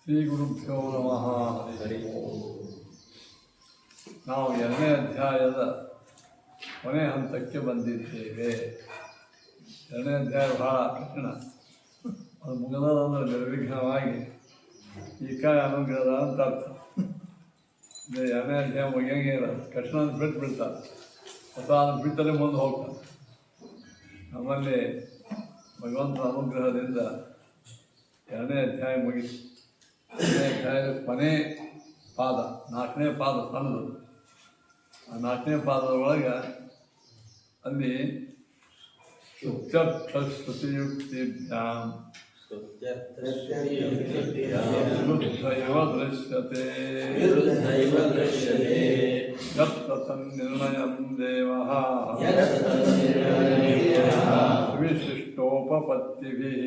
ಶ್ರೀ ಗುರುಭ್ಯೋ ನಮಃ. ನಾವು 2ನೇ ಅಧ್ಯಾಯದ ಕೊನೆ ಹಂತಕ್ಕೆ ಬಂದಿದ್ದೇವೆ. 2ನೇ ಅಧ್ಯಾಯ ಬಹಳ ಕಠಿಣ. ಅದು ಮುಗಿದದಂದ್ರೆ ನಿರ್ವಿಘ್ನವಾಗಿ ಈಕಾಯ ಅನುಗ್ರಹದ ಅಂತ ಅರ್ಥ. 2ನೇ ಅಧ್ಯಾಯ ಮುಗಿಯಂಗೆ ಇಲ್ಲ, ಕಠಿಣ ಅಂತ ಬಿಟ್ಬಿಡ್ತಾರೆ, ಹೊಸ ಬಿಟ್ಟರೆ ಮುಂದೆ ಹೋಗ್ತಾರೆ. ನಮ್ಮಲ್ಲಿ ಭಗವಂತನ ಅನುಗ್ರಹದಿಂದ 2ನೇ ಅಧ್ಯಾಯ ಮುಗಿತು. 2ನೇ ಅಧ್ಯಾಯದ ಕೊನೆ ಪಾದ, 4ನೇ ಪಾದ ಸಣ್ಣದು. ಆ 4ನೇ ಪಾದದ ಒಳಗೆ ಅಲ್ಲಿ ಶ್ರುತಿಯುಕ್ತಿಭ್ಯಾಂ ವಿರುದ್ಧೈವ ದೃಶ್ಯತೆ ಯತ್ತನ್ನಿರ್ಣಯಂ ದೇವಃ ವಿಶಿಷ್ಟೋಪಪತ್ತಿಭಿಃ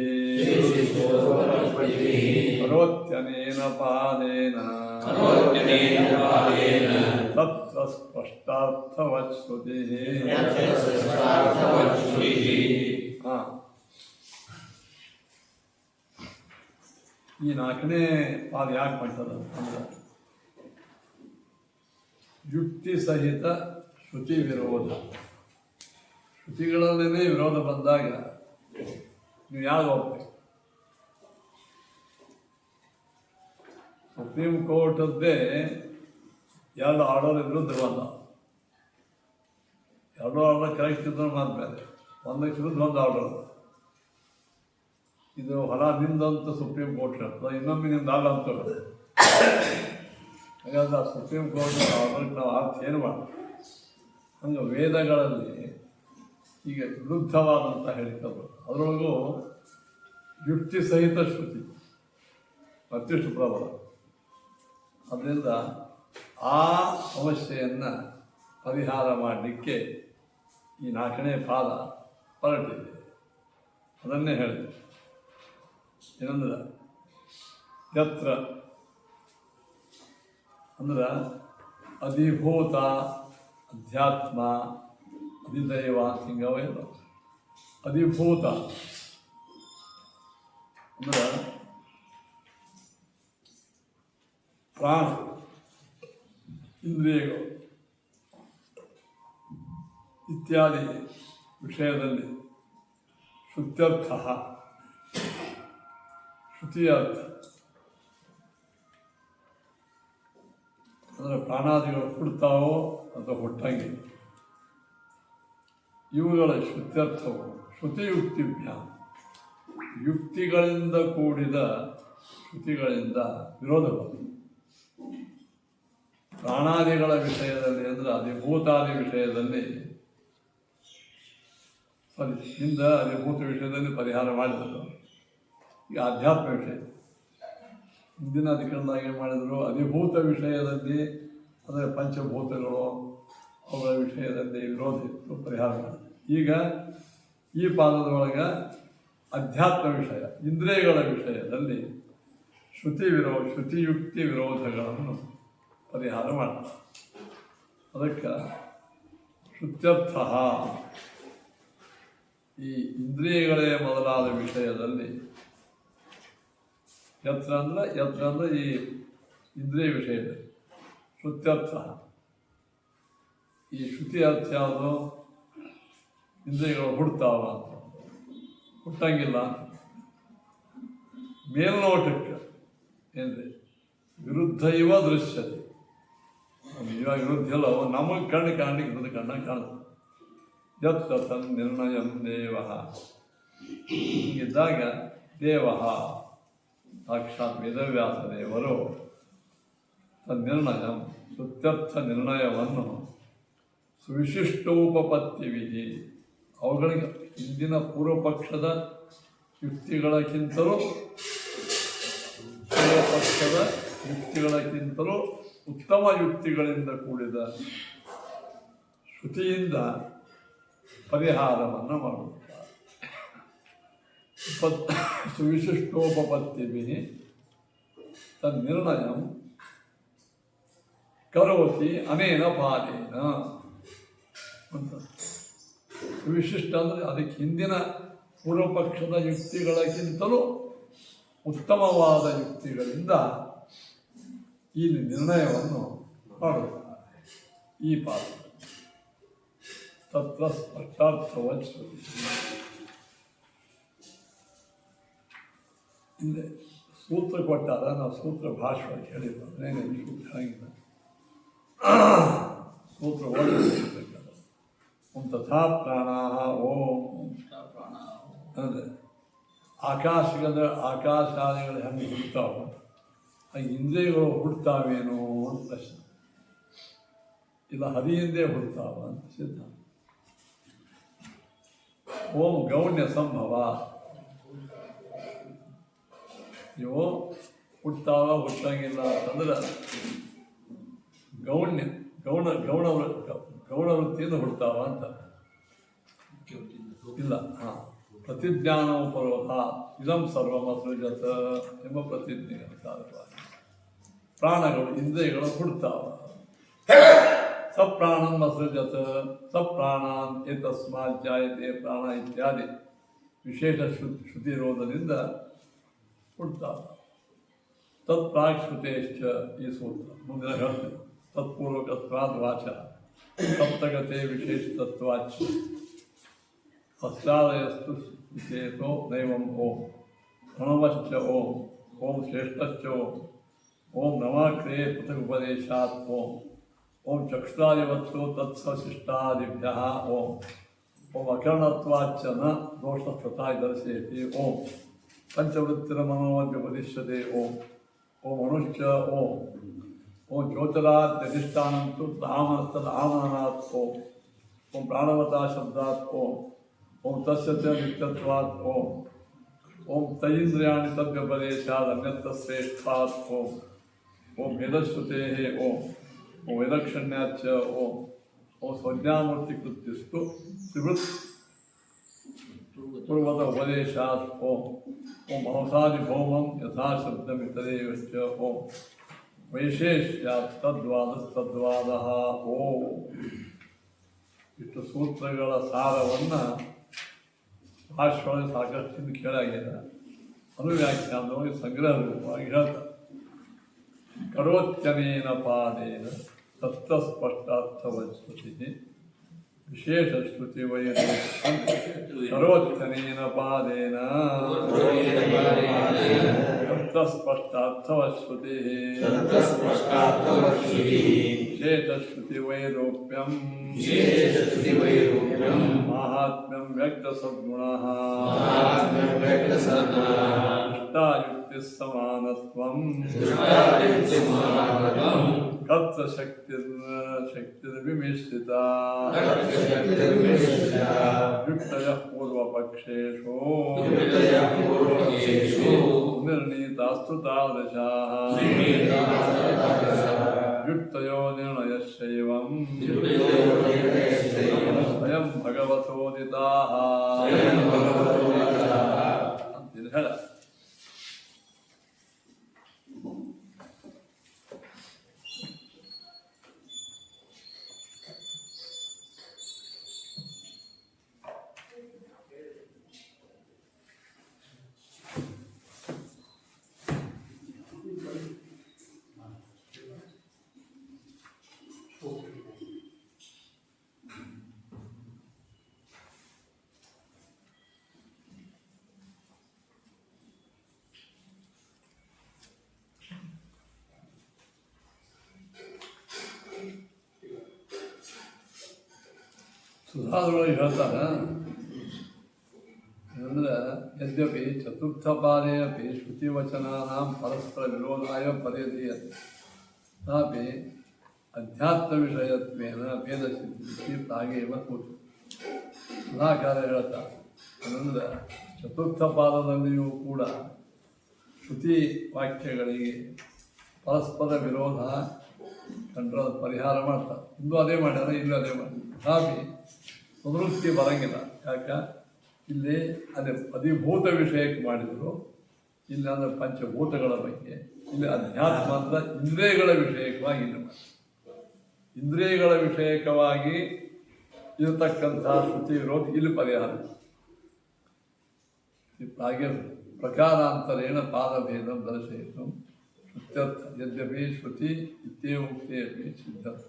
ಕರೋತ್ಯನೇನ ಪಾದೇನ ತತ್ರ ಸ್ಪಷ್ಟಾರ್ಥವತ್ ಶ್ರುತಿಃ. ಈ 4ನೇ ಪಾದ ಯಾಕೆ ಮಾಡ್ತದ ಅಂದ್ರೆ ಯುಕ್ತಿ ಸಹಿತ ಶ್ರುತಿ ವಿರೋಧ. ಶ್ರುತಿಗಳಲ್ಲೇ ವಿರೋಧ ಬಂದಾಗ ನೀವು ಯಾರು ಹೋಗ್ಬೇಕು? ಸುಪ್ರೀಂ ಕೋರ್ಟದ್ದೇ 2 ಆರ್ಡರ್ ವಿರುದ್ಧ ಬಂದ. 2 ಆರ್ಡರ್ ಕರೆಕ್ಟ್ ಇದ್ರೆ ಮಾತ್ರ ಒಂದಕ್ಕೆ ವಿರುದ್ಧ ಒಂದು ಆರ್ಡರ್. ಇದು ಹೊಲ ನಿಮ್ದಂತ ಸುಪ್ರೀಂ ಕೋರ್ಟ್ ಹೇಳ್ತದೆ, ಇನ್ನೊಮ್ಮೆ ನಿಮ್ದು ಅಲ್ಲ ಅಂತ. ಹಾಗಾದ್ರೆ ಆ ಸುಪ್ರೀಂ ಕೋರ್ಟ್ ಆರ್ಡರ್ಗೆ ನಾವು ಅರ್ಥ ಏನು ಮಾಡ್ತೀವಿ? ಹಂಗೆ ವೇದಗಳಲ್ಲಿ ಈಗ ವಿರುದ್ಧವಾದಂಥ ಹೇಳಿಕರು, ಅದರೊಳಗೂ ಯುಕ್ತಿ ಸಹಿತ ಶ್ರುತಿ ಮತ್ತಿಷ್ಟು ಪ್ರಬಲ. ಅದರಿಂದ ಆ ಸಮಸ್ಯೆಯನ್ನು ಪರಿಹಾರ ಮಾಡಲಿಕ್ಕೆ ಈ 4ನೇ ಪಾದ ಹೊರಟಿದೆ. ಅದನ್ನೇ ಹೇಳಿದೆ. ಏನಂದ್ರೆ ಯತ್ರ ಅಂದ್ರೆ ಅಧಿಭೂತ, ಅಧ್ಯಾತ್ಮ, ಅಧಿದೈವ ಹಿಂಗವ ಇಲ್ಲ. ಅಧಿಭೂತ ಅಂದ್ರೆ ಪ್ರಾಣ, ಇಂದ್ರಿಯಗಳು ಇತ್ಯಾದಿ ವಿಷಯದಲ್ಲಿ ಶುದ್ಧರ್ಥ, ಶ್ರುತಿಯ ಅರ್ಥ ಅಂದರೆ ಪ್ರಾಣಾದಿಗಳು ಹುಡ್ತಾವೋ ಅಥವಾ ಹುಟ್ಟಂಗಿಲ್ಲ. ಇವುಗಳ ಶುದ್ಧರ್ಥವು ಶ್ರುತಿಯುಕ್ತಿಭ್ಯ, ಯುಕ್ತಿಗಳಿಂದ ಕೂಡಿದ ಶ್ರುತಿಗಳಿಂದ ವಿರೋಧವಾಗಿದೆ. ಪ್ರಾಣಾದಿಗಳ ವಿಷಯದಲ್ಲಿ ಅಂದರೆ ಅಧಿಭೂತಾದಿ ವಿಷಯದಲ್ಲಿ ಹಿಂದ ಅಧಿಭೂತ ವಿಷಯದಲ್ಲಿ ಪರಿಹಾರ ಮಾಡಿದರು. ಈಗ ಆಧ್ಯಾತ್ಮ ವಿಷಯ ಹಿಂದಿನ ಅಧಿಕರಣದಾಗ ಏನು ಮಾಡಿದರು? ಅಧಿಭೂತ ವಿಷಯದಲ್ಲಿ ಅಂದರೆ ಪಂಚಭೂತಗಳು ಅವುಗಳ ವಿಷಯದಲ್ಲಿ ವಿರೋಧ ಇತ್ತು, ಪರಿಹಾರ ಮಾಡಿದರು. ಈಗ ಈ ಪಾದದೊಳಗೆ ಅಧ್ಯಾತ್ಮ ವಿಷಯ, ಇಂದ್ರಿಯಗಳ ವಿಷಯದಲ್ಲಿ ಶ್ರುತಿಯುಕ್ತಿ ವಿರೋಧಗಳನ್ನು ಪರಿಹಾರ ಮಾಡ್ತಾರೆ. ಅದಕ್ಕೆ ಶ್ರುತ್ಯರ್ಥ, ಈ ಇಂದ್ರಿಯಗಳೇ ಮೊದಲಾದ ವಿಷಯದಲ್ಲಿ ಯತ್ರ ಅಂದರೆ ಈ ಇಂದ್ರಿಯ ವಿಷಯದಲ್ಲಿ ಶ್ರುತ್ಯರ್ಥ. ಈ ಶ್ರುತಿ ಅರ್ಥ ಯಾವುದು? ಇಂದ್ರಿಯಗಳು ಹುಡ್ತಾವ ಅಂತ, ಹುಟ್ಟಂಗಿಲ್ಲ ಅಂತ. ಮೇಲ್ನೋಟಕ್ಕೆ ಏನ್ರಿ ವಿರುದ್ಧೈವ ದೃಶ್ಯತೆ, ಇವಾಗ ವಿರುದ್ಧ ಇಲ್ಲ, ನಮಗೆ ಕಾಣಲಿಕ್ಕೆ ವಿರುದ್ಧ ಕಾಣುತ್ತೆ. ಯತ್ ತನ್ ನಿರ್ಣಯಂ ದೇವ, ಹೀಗಿದ್ದಾಗ ದೇವ ಸಾಕ್ಷಾತ್ ವೇದವ್ಯಾಸ ದೇವರು ತನ್ನಿರ್ಣಯ ಸುತ್ಯರ್ಥ ನಿರ್ಣಯವನ್ನು ಸುವಿಶಿಷ್ಟೋಪಪತ್ತಿವಿಧಿ, ಅವುಗಳಿಗೆ ಹಿಂದಿನ ಪೂರ್ವಪಕ್ಷದ ಯುಕ್ತಿಗಳಕ್ಕಿಂತಲೂ ಉತ್ತಮ ಯುಕ್ತಿಗಳಿಂದ ಕೂಡಿದ ಶ್ರುತಿಯಿಂದ ಪರಿಹಾರವನ್ನು ಮಾಡುತ್ತಾರೆ. ಸುವಿಶಿಷ್ಟೋಪಪತ್ತಿಭಿಃ ತನ್ನಿರ್ಣಯಂ ಕರೋತಿ ಅನೇನ ಪಾದೇನ ಅಂತ. ವಿಶಿಷ್ಟ ಅಂದರೆ ಅದಕ್ಕೆ ಹಿಂದಿನ ಪೂರ್ವಪಕ್ಷದ ಯುಕ್ತಿಗಳಕ್ಕಿಂತಲೂ ಉತ್ತಮವಾದ ಯುಕ್ತಿಗಳಿಂದ ಈ ನಿರ್ಣಯವನ್ನು ಮಾಡುತ್ತಾರೆ. ಈ ಪಾದ ತತ್ರ ಸ್ಪಷ್ಟಾರ್ಥವತ್ ಶ್ರುತಿ. ಹಿಂದೆ ಸೂತ್ರ ಕೊಟ್ಟಾಗ ನಾವು ಸೂತ್ರ ಭಾಷೆ ಹೇಳಿಲ್ಲ, ಅದೇನೇ ಸೂತ್ರ ಆಗಿಲ್ಲ, ಸೂತ್ರ ಓದಬೇಕಾದ ಓಂ ತಥಾ ಪ್ರಾಣಾಹ ಓಂ ಅಂದರೆ ಆಕಾಶಾದಿಗಳು ಹೆಂಗೆ ಹುಡ್ತಾವೋ ಹಾಗೆ ಇಂದ್ರಿಯಗಳು ಹುಡ್ತಾವೇನೋ ಅಂತ ಪ್ರಶ್ನೆ. ಇಲ್ಲ ಹರಿಯಿಂದೇ ಹುಡ್ತಾವ ಅಂತ ಸಿದ್ಧಾಂತ. ಓಂ ಗೌಣ್ಯ ಸಂಭವ, ಇವು ಹುಟ್ಟಾವ ಹುಟ್ಟಂಗಿಲ್ಲ ಅಂತಂದ್ರೆ ಗೌಣ ವೃತ್ತಿಯಿಂದ ಹುಡ್ತಾವ ಅಂತ ಇಲ್ಲ. ಹಾಂ, ಪ್ರತಿಜ್ಞಾನವು ಪರ್ವತ ಇದಂ ಸರ್ವಮಸೃಜತ ಎಂಬ ಪ್ರತಿಜ್ಞೆ ಅನುಸಾರವಾಗಿ ಪ್ರಾಣಗಳು ಇಂದ್ರಿಯಗಳು ಹುಡ್ತಾವ. ಸಪ್ರಾಣಂ ಅಸೃಜತ ಸಪ್ರಾಣಾನ್ ಏತಸ್ಮಾತ್ ಜಾಯತೆ ಪ್ರಾಣ ಇತ್ಯಾದಿ ವಿಶೇಷ ಶ್ರುತಿರೋಧದಿಂದ ಹುಡ್ತಾವ. ತತ್ಪ್ರಾಕ್ಶ್ರುತೇಶ್ಚ ಈ ಸೂತ್ರ ಮುಂದಿನ ಹೇಳ್ತೇವೆ. ತತ್ಪೂರ್ವಕತ್ವಾದ್ ವಾಚ ಸಪ್ತಗತೆ ವಿಶೇಷತತ್ವಾಚ ಪಶ್ಚಾದಯಸ್ತು ವಿಶೇಷೋ ನೈವಂ ಓಂ ಪ್ರಣವಶ್ಚ ಓಂ ಓಂ ಶ್ರೇಷ್ಠಶ್ಚ ಓಂ ನವಾಕ್ರಿಯೆ ಪೃಥಗುಪದೇಶಾತ್ ಓಂ ಓಂ ಚಕ್ಷುರಾದಿವತ್ಸು ತತ್ಸಶಿಷ್ಟಾದಿಭ್ಯಃ ಓಂ ಓಂ ಅಕರ್ಣತ್ವಾಚ್ಚ ನ ದೋಷಸ್ತಥಾ ದರ್ಶಯತಿ ಓಂ ಪಂಚವೃತ್ತಿರಮನೋಮಧ್ಯುಪದಿಶ್ಯತೆ ಓಂ ಓಂ ಅನುಶ್ಚ ಓಂ ಓಂ ಜ್ಯೋತಿರಾದ್ಯಧಿಷ್ಠಾನಂತು ತದಾಮನಾತ್ ಓಂ ಓಂ ಪ್ರಾಣವತಾ ಶಬ್ದಾತ್ ಓಂ ಓಂ ತಸ್ಯ ಚ ನಿತ್ಯತ್ವಾತ್ ಓಂ ಓಂ ತೈಂದ್ರಿಯಾಣಿ ತದ್ವ್ಯಪದೇಶಾದ್ ಅನ್ಯತ್ರ ಶ್ರೇಷ್ಠಾತ್ ಓಂ ಓಂ ವೇದಶ್ರುತೇಃ ಓಂ ಓಂ ವೈಲಕ್ಷಣ್ಯಾಚ್ಚ ಓಂ ಓಂ ಸಂಜ್ಞಾಮೂರ್ತಿಕೃತ್ಯಸ್ತು ತ್ರಿವೃತ್ ಪೂರ್ವದ ಉಪದೇಶಾತ್ ಓಂ ಓಂ ಹಂಸಾದಿಭೌಮಂ ಯಥಾ ಶಬ್ದಮಿತರೇವಶ್ಚ ಓಂ ವೈಶೇಷ್ಯಾತ್ ತದ್ವಾದಸ್ತದ್ವಾದಃ ಓಂ. ಇಷ್ಟು ಸೂತ್ರಗಳ ಸಾರವನ್ನು ಭಾಷೆಯೊಳಗೆ ಸಾಕಷ್ಟು ಕೇಳಾಗಿದೆ. ಅನುವ್ಯಾಖ್ಯಾನವಾಗಿ ಸಂಗ್ರಹ ರೂಪವಾಗಿ ಹೇಳ್ತಾರೆ. ಕರೋತ್ಯನೇನ ಪಾದೇನ ತತ್ರ ಸ್ಪಷ್ಟಾರ್ಥವಶ್ರುತಿ ವಿಶೇಷ ಶ್ರುತಿ ವೈರು ಕರೋತ್ಯನೇನ ಪಾದೇನ ತತ್ರ ಸ್ಪಷ್ಟಾರ್ಥವಶ್ರುತಿ ವಿಶೇಷ ಶ್ರುತಿ ವೈರೂಪ್ಯಂ ಮಾಹಾತ್ಮ್ಯಂ ವ್ಯಕ್ತ ಸದ್ಗುಣಃ ಇಷ್ಟಾಯುಕ್ತಿ ಸಮಾನತ್ವಂ ಕರ್ತ ಶಕ್ತಿರ್ವಿಮಿಶ್ರಿತ ಯುಕ್ತಯಃ ಪೂರ್ವಪಕ್ಷೇಷು ನಿರ್ಣೀತಾಸ್ತು ತಾದೃಶಾಃ ಯುಕ್ತಯೋ ನಿರ್ಣಯಶ್ಚೈವಂ ಸ್ವಯಂ ಭಗವತೋದಿತಾಃ ಅಂತಿದೆ ಹೇಳ. ಸುಧಾದೊಳಗೆ ಹೇಳ್ತಾರೆ ಅಂದರೆ ಯದ್ಯಪಿ ಚತುರ್ಥ ಪಾದೇ ಅಪಿ ಶ್ರುತಿವಚನಾನಾಂ ಪರಸ್ಪರ ವಿರೋಧಾಯ ಪರ್ಯದೀಯತೆ ತಥಾಪಿ ಅಧ್ಯಾತ್ಮವಿಷಯತ್ವೇನ ವೇದಸಿದ್ಧಿ ಪ್ರಾಗೇವ ಕೂತು. ಸುಧಾಕಾರ ಹೇಳ್ತಾರೆ ಅಂದರೆ ಚತುರ್ಥ ಪಾದದಲ್ಲಿಯೂ ಕೂಡ ಶ್ರುತಿ ವಾಕ್ಯಗಳಿಗೆ ಪರಸ್ಪರ ವಿರೋಧ ಕಂಡ್ರೆ ಪರಿಹಾರ ಮಾಡ್ತಾರೆ. ಇಲ್ಲೂ ಅದೇ ಮಾಡ್ಯಾರ, ಇಲ್ಲೂ ಅದೇ ಮಾಡ್ತಾರೆ. ತಥಾಪಿ ಪುನರುಕ್ತಿ ಬರಂಗಿಲ್ಲ. ಯಾಕೆ? ಇಲ್ಲಿ ಅದೇ ಅಧಿಭೂತ ವಿಷಯಕ್ಕೆ ಮಾಡಿದರು. ಇಲ್ಲಿ ಅಂದರೆ ಪಂಚಭೂತಗಳ ಬಗ್ಗೆ, ಇಲ್ಲಿ ಅಧ್ಯಾತ್ಮ ಅಂತ ಇಂದ್ರಿಯಗಳ ವಿಷಯಕವಾಗಿ ಇಲ್ಲಿ ಮಾಡಿ. ಇಂದ್ರಿಯಗಳ ವಿಷಯಕವಾಗಿ ಇರತಕ್ಕಂಥ ಶ್ರುತಿ ವಿರೋಧ ಇಲ್ಲಿ ಪರಿಹಾರ. ಹಾಗೆ ಪ್ರಕಾರಾಂತರೇಣ ಪಾದಭೇದ ದರ್ಶಯಿತು ಶ್ರುತ್ಯರ್ಥ ಯದ್ಯಪಿ ಶ್ರುತಿ ಇತ್ಯೇವ ಉಕ್ತೆ ಅಪಿ ಸಿದ್ಧರ್ಥ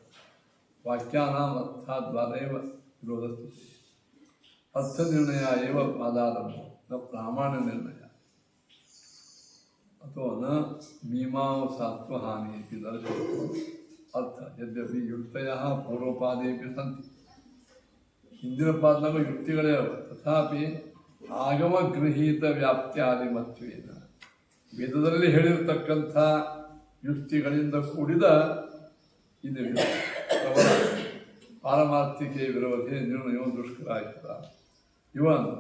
ವಾಕ್ಯಾನಾಂ ಅರ್ಥಾದ್ವಾರೇವ ವಿರೋಧಸ್ಥಿತಿ ಅರ್ಥ ನಿರ್ಣಯ ಏವ ಪಾದಾರಂಭ ನ ಪ್ರಾಮಾಣ್ಯ ನಿರ್ಣಯ ಅಥವಾ ನ ಮೀಮಾಂಸಾತ್ವ ಹಾನಿ ಇತಿ ದರ್ಶಯಿತು ಅರ್ಥ ಯದ್ಯಪಿ ಯುಕ್ತಯಃ ಪೂರ್ವಪಾದೇಪಿ ಸಂತಿ. ಹಿಂದಿನ ಪಾದನಾಗ ಯುಕ್ತಿಗಳೇ ಅವ, ತಥಾಪಿ ಆಗಮಗೃಹೀತ ವ್ಯಾಪ್ತ್ಯಾದಿಮತ್ವೇನ ವೇದದಲ್ಲಿ ಹೇಳಿರ್ತಕ್ಕಂಥ ಯುಕ್ತಿಗಳಿಂದ ಕೂಡಿದ ಇದು ಪ್ರಬಲ ಪಾರಮಾರ್ಥಿಕೆ ವಿರೋಧಿ ನಿರ್ಣಯ ದುಷ್ಕರ ಆಯ್ತದ. ಇವನು